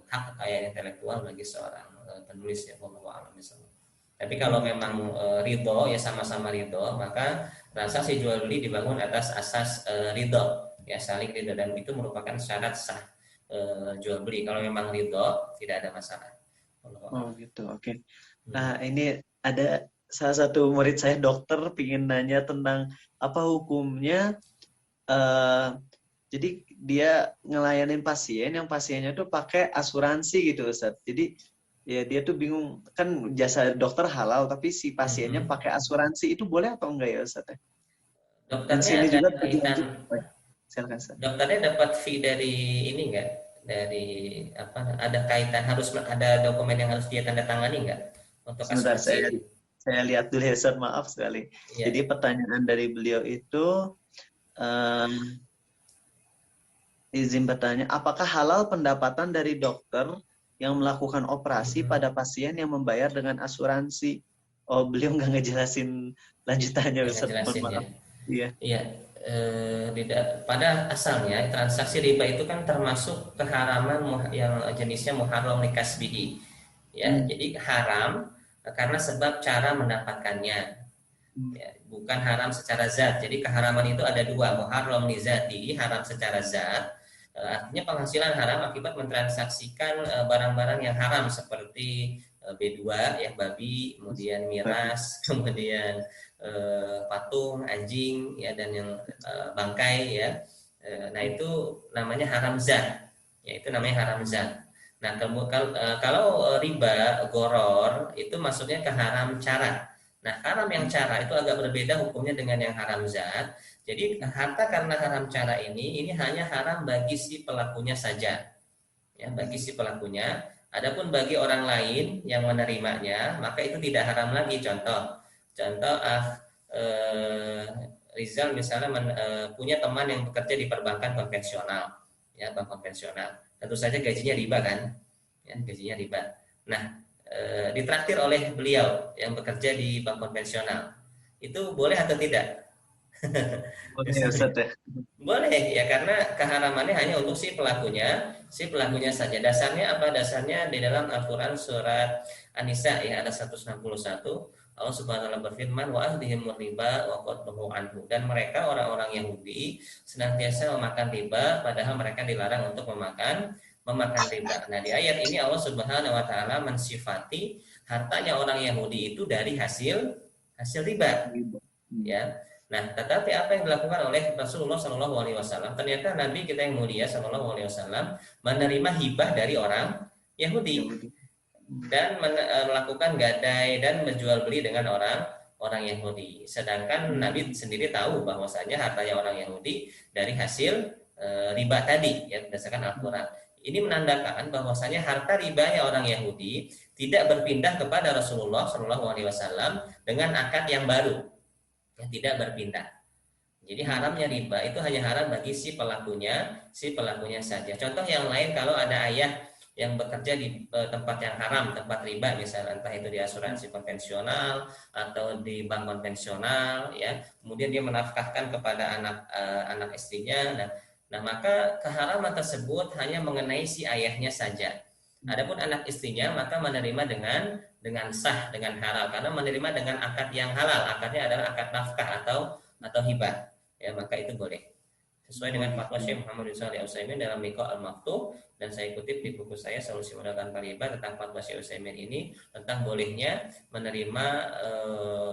hak kekayaan intelektual bagi seorang penulis ya, wallahu a'lam bishawab. Tapi kalau memang ridho ya, sama-sama ridho, maka transaksi jual beli dibangun atas asas ridho ya, saling ridho, dan itu merupakan syarat sah jual beli. Kalau memang ridho tidak ada masalah. Oh gitu, oke. Nah, ini ada salah satu murid saya dokter pingin nanya tentang apa hukumnya. Jadi dia ngelayanin pasien, yang pasiennya tuh pakai asuransi gitu Ustaz. Jadi ya dia tuh bingung, kan jasa dokter halal tapi si pasiennya pakai asuransi, itu boleh atau enggak ya Ustaz? Dan sini juga silakan Ustaz. Dokternya dapat fee dari ini enggak? Dari apa? Ada kaitan, harus ada dokumen yang harus dia tanda tangani enggak untuk asuransi? Saya lihat dulu ya Ustaz, maaf sekali. Ya. Jadi pertanyaan dari beliau itu izin bertanya, apakah halal pendapatan dari dokter yang melakukan operasi pada pasien yang membayar dengan asuransi? Oh, beliau nggak ngejelasin lanjutannya, Ustaz. Iya. Iya. Pada asalnya transaksi riba itu kan termasuk keharaman yang jenisnya muharram likasbihi. Ya, jadi haram karena sebab cara mendapatkannya. Ya, bukan haram secara zat. Jadi keharaman itu ada dua, muharram li zati, haram secara zat. Artinya penghasilan haram akibat mentransaksikan barang-barang yang haram seperti B2 ya, babi, kemudian miras, kemudian patung, anjing ya, dan yang bangkai ya. Nah, itu namanya haram zat. Ya, itu namanya haram zat. Nah, kalau riba goror itu maksudnya ke haram cara. Nah, haram yang cara itu agak berbeda hukumnya dengan yang haram zat. Jadi harta karena haram cara ini hanya haram bagi si pelakunya saja, ya, bagi si pelakunya. Adapun bagi orang lain yang menerimanya, maka itu tidak haram lagi. Contoh, Rizal misalnya punya teman yang bekerja di perbankan konvensional, ya bank konvensional. Tentu saja gajinya riba kan, ya gajinya riba. Nah, ditraktir oleh beliau yang bekerja di bank konvensional, itu boleh atau tidak? Boleh ya Ustaz ya. Boleh ya, karena keharamannya hanya untuk si pelakunya saja. Dasarnya apa? Dasarnya di dalam Al-Qur'an surat An-Nisa ya, ada 161. Allah Subhanahu wa taala berfirman, wa ahdihimur riba wa qad anhu, dan mereka orang-orang Yahudi senantiasa memakan riba padahal mereka dilarang untuk memakan riba. Nah, di ayat ini Allah Subhanahu wa taala mensifati hartanya orang Yahudi itu dari hasil riba. Ya. Nah, tetapi apa yang dilakukan oleh Rasulullah Shallallahu Alaihi Wasallam? Ternyata Nabi kita yang mulia Shallallahu Alaihi Wasallam menerima hibah dari orang Yahudi dan melakukan gadai dan menjual beli dengan orang Yahudi. Sedangkan Nabi sendiri tahu bahwasanya hartanya orang Yahudi dari hasil riba tadi, ya berdasarkan Al-Quran. Ini menandakan bahwasanya harta ribanya orang Yahudi tidak berpindah kepada Rasulullah Shallallahu Alaihi Wasallam dengan akad yang baru, yang tidak berpindah. Jadi haramnya riba itu hanya haram bagi si pelakunya saja. Contoh yang lain, kalau ada ayah yang bekerja di tempat yang haram, tempat riba misalnya, entah itu di asuransi konvensional atau di bank konvensional, ya, kemudian dia menafkahkan kepada anak istrinya, nah maka keharaman tersebut hanya mengenai si ayahnya saja. Adapun anak istrinya maka menerima dengan sah, dengan halal, karena menerima dengan akad yang halal. Akadnya adalah akad nafkah atau hibah, ya, maka itu boleh sesuai dengan fatwa Syekh Muhammad bin Shalih Al-Utsaimin dalam Liqa Al-Maktub, dan saya kutip di buku saya Solusi Modal Tanpa Riba tentang fatwa Syekh Utsaimin ini tentang bolehnya menerima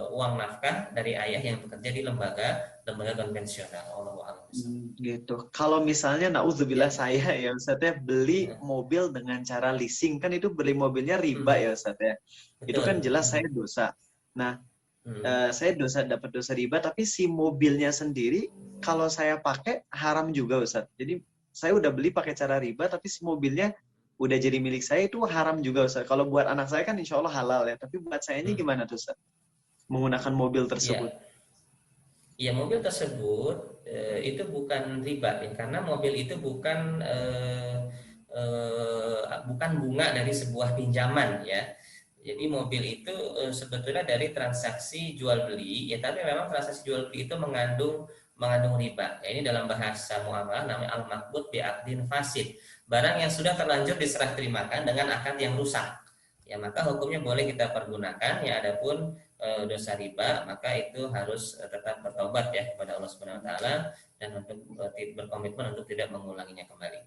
uang nafkah dari ayah yang bekerja di lembaga konvensional. Allahu a'lam. Gitu. Kalau misalnya naudzubillah saya ya Ustaz ya, beli mobil dengan cara leasing, kan itu beli mobilnya riba ya Ustaz ya. Itu kan jelas saya dosa. Nah, saya dapat dosa riba, tapi si mobilnya sendiri kalau saya pakai haram juga Ustaz. Jadi saya udah beli pakai cara riba, tapi si mobilnya udah jadi milik saya, itu haram juga Ustaz. Kalau buat anak saya kan insya Allah halal ya, tapi buat saya ini gimana tuh Ustaz? Menggunakan mobil tersebut. Ya, mobil tersebut itu bukan riba ya, karena mobil itu bukan bunga dari sebuah pinjaman ya. Jadi mobil itu sebetulnya dari transaksi jual beli ya, tapi memang transaksi jual beli itu mengandung riba. Ya, ini dalam bahasa muamalah namanya al-maqbud bi aqdin fasid. Barang yang sudah terlanjur diserah terimakan dengan akad yang rusak. Ya, maka hukumnya boleh kita pergunakan. Ya, adapun dosa riba, maka itu harus tetap bertobat ya kepada Allah Subhanahu wa taala, dan untuk berkomitmen untuk tidak mengulanginya kembali.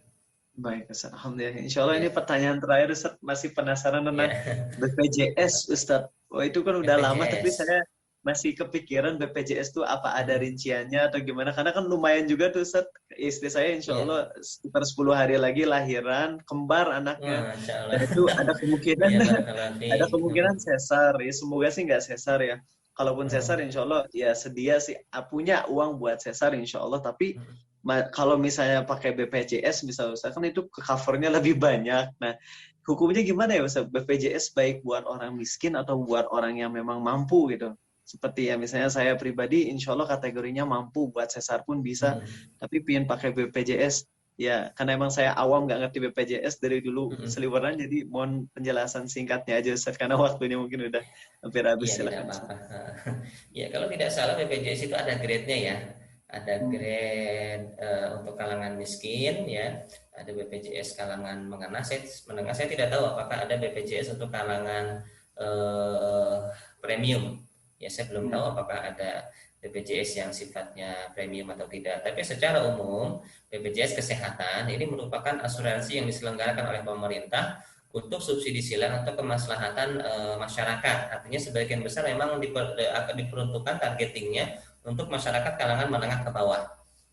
Baik Ustaz, alhamdulillah. Insya Allah ini pertanyaan terakhir Ustaz, masih penasaran tentang BPJS Ustaz. Itu kan udah BPJS lama, tapi saya masih kepikiran BPJS itu apa ada rinciannya atau gimana, karena kan lumayan juga tuh Ustaz. Istri saya insya Allah sekitar 10 hari lagi lahiran kembar anaknya. Dan itu ada kemungkinan ada kemungkinan sesar ya, semoga sih nggak sesar ya. Kalaupun sesar insya Allah ya sedia sih, punya uang buat sesar insya Allah. Tapi kalau misalnya pakai BPJS misalnya Ustaz, kan itu covernya lebih banyak. Nah, hukumnya gimana ya Ustaz? BPJS baik buat orang miskin atau buat orang yang memang mampu gitu? Seperti ya misalnya saya pribadi insya Allah kategorinya mampu, buat sesar pun bisa, tapi pengen pakai BPJS ya, karena emang saya awam nggak ngerti BPJS dari dulu seliweran, jadi mohon penjelasan singkatnya aja Ustaz, karena waktunya mungkin udah hampir habis. Silakan. Ya, kalau tidak salah BPJS itu ada grade-nya ya. Ada grade untuk kalangan miskin ya, ada BPJS kalangan menengah. Saya tidak tahu apakah ada BPJS untuk kalangan premium. Ya, saya belum tahu apakah ada BPJS yang sifatnya premium atau tidak. Tapi secara umum BPJS kesehatan ini merupakan asuransi yang diselenggarakan oleh pemerintah untuk subsidi silang atau kemaslahatan masyarakat. Artinya sebagian besar memang diperuntukkan targetingnya untuk masyarakat kalangan menengah ke bawah.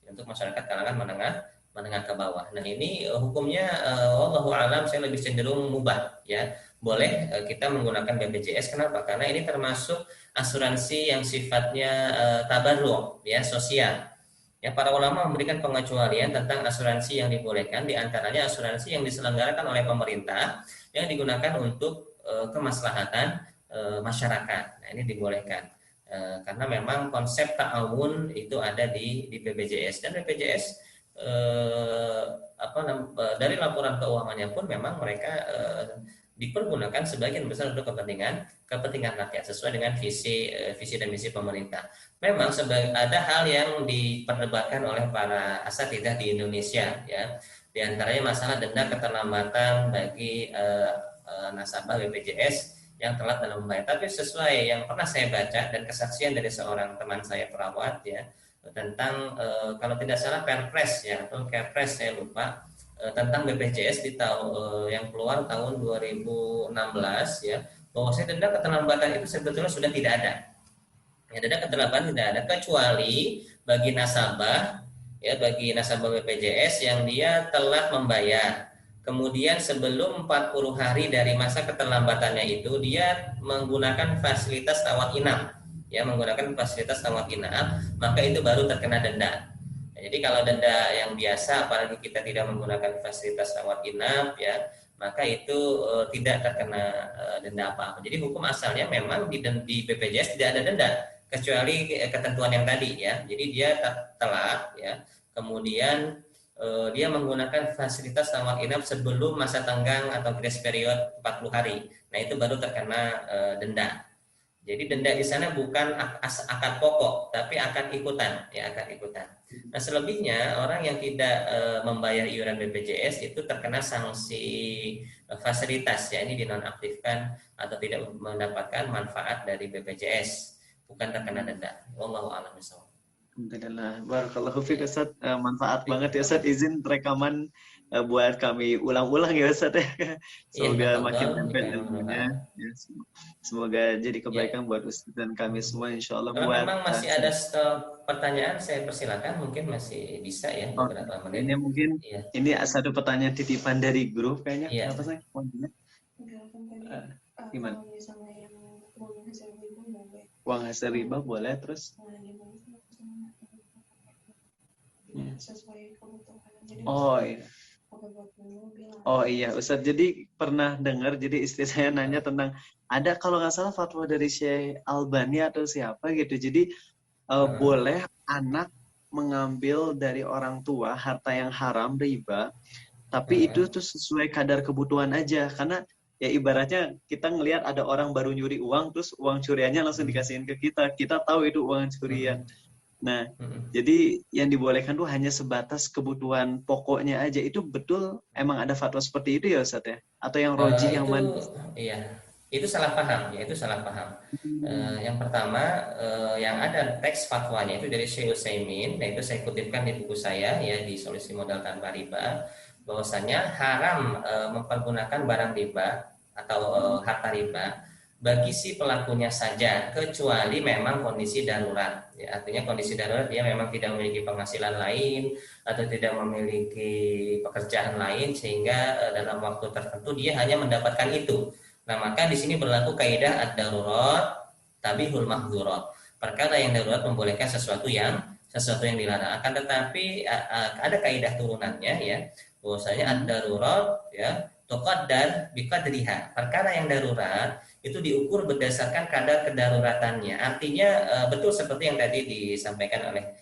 Untuk masyarakat kalangan menengah ke bawah. Nah, ini hukumnya wallahu alam saya lebih cenderung mubah ya. Boleh kita menggunakan BPJS. Kenapa? Karena ini termasuk asuransi yang sifatnya tabarruk ya, sosial. Ya, para ulama memberikan pengecualian tentang asuransi yang dibolehkan, di antaranya asuransi yang diselenggarakan oleh pemerintah yang digunakan untuk kemaslahatan masyarakat. Nah, ini dibolehkan. karena memang konsep ta'awun itu ada di BPJS, dan BPJS dari laporan keuangannya pun memang mereka dipergunakan sebagian besar untuk kepentingan rakyat sesuai dengan visi dan misi pemerintah. Memang ada hal yang diperdebatkan oleh para asatidzah di Indonesia, ya, di antaranya masalah denda keterlambatan bagi nasabah BPJS yang telat dalam membayar. Tapi sesuai yang pernah saya baca dan kesaksian dari seorang teman saya perawat, ya, tentang kalau tidak salah Perpres, ya, atau Kepres saya lupa, tentang BPJS di tahun yang keluar tahun 2016, ya, bahwasanya denda keterlambatan itu sebetulnya sudah tidak ada. Ya, denda keterlambatan tidak ada kecuali bagi nasabah, ya, bagi nasabah BPJS yang dia telat membayar. Kemudian sebelum 40 hari dari masa keterlambatannya itu dia menggunakan fasilitas rawat inap, ya, menggunakan fasilitas rawat inap, maka itu baru terkena denda. Jadi kalau denda yang biasa, apalagi kita tidak menggunakan fasilitas rawat inap, ya, maka itu tidak terkena denda apa-apa. Jadi hukum asalnya memang di BPJS tidak ada denda kecuali ketentuan yang tadi, ya. Jadi dia telat, ya, kemudian dia menggunakan fasilitas rawat inap sebelum masa tenggang atau grace period 40 hari. Nah, itu baru terkena denda. Jadi denda di sana bukan akad pokok, tapi akad ikutan, ya, akad ikutan. Nah, selebihnya orang yang tidak membayar iuran BPJS itu terkena sanksi fasilitas, ya, ini dinonaktifkan atau tidak mendapatkan manfaat dari BPJS, bukan terkena denda. Wallahu a'lam bishawab. Alhamdulillah, barakallahu fiik Ustaz, manfaat banget ya Ustaz, izin rekaman buat kami ulang-ulang ya Ustaz ya. Semoga makin sampai ilmunya, ya, semoga jadi kebaikan buat Ustaz dan kami semua insyaallah. Kalau memang masih ada pertanyaan, saya persilakan, mungkin masih bisa, ya, beberapa menit. Ini mungkin ini satu pertanyaan titipan dari grup kayaknya. Iya. Apa sih? Gimana? Uang hasil riba boleh, terus? Oh iya. Oh iya Ustadz, jadi pernah dengar, jadi istri saya nanya tentang ada kalau nggak salah fatwa dari Syekh Albani atau siapa gitu, jadi boleh anak mengambil dari orang tua harta yang haram riba, tapi itu tuh sesuai kadar kebutuhan aja, karena ya ibaratnya kita ngelihat ada orang baru nyuri uang, terus uang curiannya langsung dikasihin ke kita tahu itu uang curian. Nah, jadi yang dibolehkan tuh hanya sebatas kebutuhan pokoknya aja. Itu betul emang ada fatwa seperti itu ya Ustaz ya? Atau yang roji yang mana? Iya, itu salah paham, ya, itu salah paham. Yang pertama, yang ada teks fatwanya itu dari Syekh Utsaimin, dan itu saya kutipkan di buku saya, ya, di Solusi Modal Tanpa Riba, bahwasanya haram mempergunakan barang riba atau harta riba bagi si pelakunya saja, kecuali memang kondisi darurat, ya, artinya kondisi darurat dia memang tidak memiliki penghasilan lain atau tidak memiliki pekerjaan lain sehingga dalam waktu tertentu dia hanya mendapatkan itu. Nah, maka di sini berlaku kaidah ad-darurat tabihul mahdurat. Perkara yang darurat membolehkan sesuatu yang dilarang. Akan tetapi ada kaidah turunannya, ya, bahwasanya ad-darurat, ya, tuqaddar biqadriha. Perkara yang darurat itu diukur berdasarkan kadar kedaruratannya. Artinya betul seperti yang tadi disampaikan oleh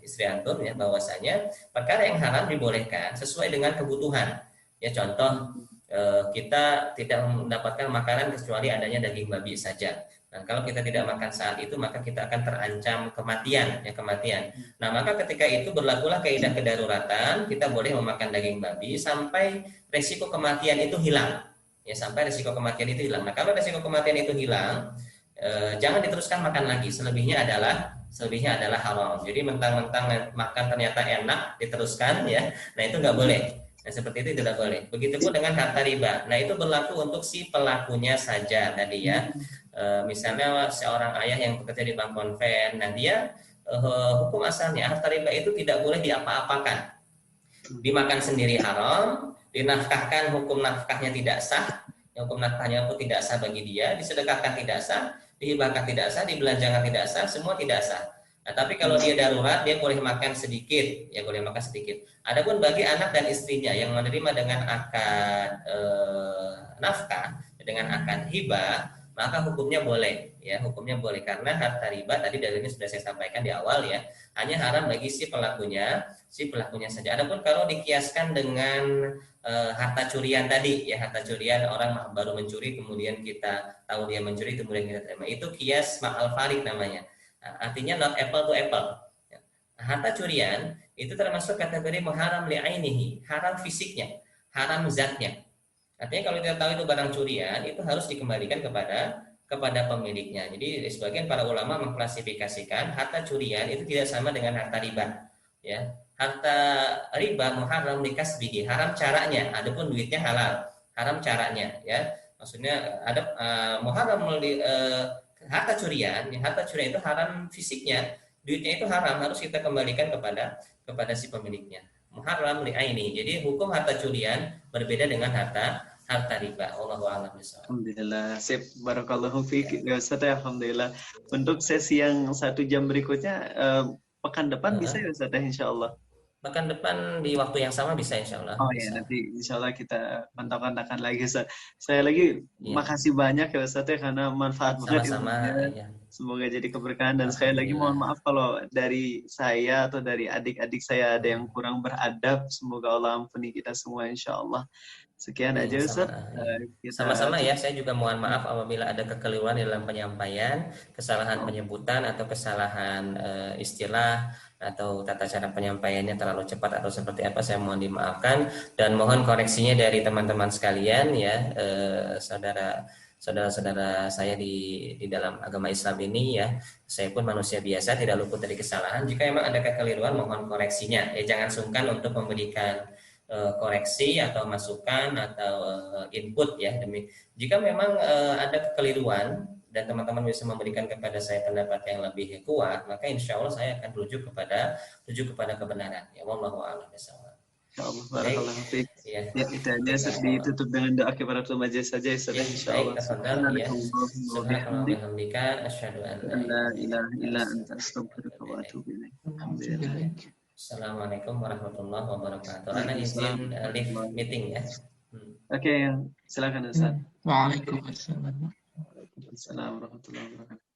istri antum, ya, bahwasanya perkara yang haram dibolehkan sesuai dengan kebutuhan. Ya, contoh kita tidak mendapatkan makanan kecuali adanya daging babi saja. Nah, kalau kita tidak makan saat itu, maka kita akan terancam kematian, ya, kematian. Nah, maka ketika itu berlakulah kaidah kedaruratan, kita boleh memakan daging babi sampai resiko kematian itu hilang. Ya, sampai risiko kematian itu hilang. Nah, kalau risiko kematian itu hilang, jangan diteruskan makan lagi. Selebihnya adalah haram. Jadi mentang-mentang makan ternyata enak diteruskan, ya. Nah, itu nggak boleh. Nah, seperti itu tidak boleh. Begitupun dengan harta riba. Nah, itu berlaku untuk si pelakunya saja tadi, ya. Misalnya seorang ayah yang bekerja di bank konven, nah dia hukum asalnya harta riba itu tidak boleh diapa-apakan. Dimakan sendiri haram, dinafkahkan hukum nafkahnya tidak sah, hukum nafkahnya pun tidak sah bagi dia, disedekahkan tidak sah, dihibahkan tidak sah, dibelanjakan tidak sah, semua tidak sah. Nah, tapi kalau dia darurat, dia boleh makan sedikit, ya, boleh makan sedikit. Adapun bagi anak dan istrinya yang menerima dengan akad nafkah, dengan akad hibah, maka hukumnya boleh, ya hukumnya boleh karena harta riba tadi dalilnya sudah saya sampaikan di awal ya, hanya haram bagi si pelakunya saja. Adapun kalau dikiaskan dengan harta curian tadi, ya harta curian orang baru mencuri kemudian kita tahu dia mencuri kemudian kita terima, itu kias ma'al farik namanya. Artinya not apple to apple. Harta curian itu termasuk kategori mengharam li'ainihi, haram fisiknya, haram zatnya. Artinya kalau kita tahu itu barang curian, itu harus dikembalikan kepada pemiliknya. Jadi sebagian para ulama mengklasifikasikan harta curian itu tidak sama dengan harta riba. Ya, harta riba muharram likasbihi, haram caranya, adapun duitnya halal, haram caranya. Ya, maksudnya ada muharram harta curian itu haram fisiknya, duitnya itu haram, harus kita kembalikan kepada si pemiliknya. Muharram li'aini. Jadi hukum harta curian berbeda dengan harta riba. Wallahu a'lam bishawab. Alhamdulillah, sip, barakallahu fiik ya Ustaz. Alhamdulillah. Untuk sesi yang 1 jam berikutnya pekan depan bisa ya Ustaz, insyaallah. Pekan depan di waktu yang sama bisa insyaallah. Oh ya, nanti insyaallah kita kontak-kontakan lagi Ustaz. Saya lagi makasih banyak ya Ustaz ya, karena manfaat banget. Sama-sama. Ya. Semoga jadi keberkahan, dan sekali lagi mohon maaf kalau dari saya atau dari adik-adik saya ada yang kurang beradab. Semoga Allah ampuni kita semua insyaallah. Sekian aja Ustaz. Sama-sama ya, saya juga mohon maaf apabila ada kekeliruan dalam penyampaian, kesalahan penyebutan atau kesalahan istilah atau tata cara penyampaiannya terlalu cepat atau seperti apa, saya mohon dimaafkan dan mohon koreksinya dari teman-teman sekalian ya, saudara-saudara saya di dalam agama Islam ini ya. Saya pun manusia biasa, tidak luput dari kesalahan. Jika memang ada kekeliruan, mohon koreksinya. Jangan sungkan untuk memberikan koreksi atau masukan atau input ya. Jika memang ada kekeliruan dan teman-teman bisa memberikan kepada saya pendapat yang lebih kuat, maka insya Allah saya akan rujuk kepada kebenaran. Ya, wallahu a'lam bishawab. Insyaallah, barakallahu fiik. Ya, itu aja ditutup dengan doa kifaratul majelis saja insyaallah. Alhamdulillah, asyhadu an la ilaha illa anta astaghfiruka wa atubu ilaik. Alhamdulillah. Assalamualaikum warahmatullahi wabarakatuh. Ana izin live meeting ya. Oke, silakan Ustaz. Waalaikumsalam. Waalaikumsalam warahmatullahi wabarakatuh.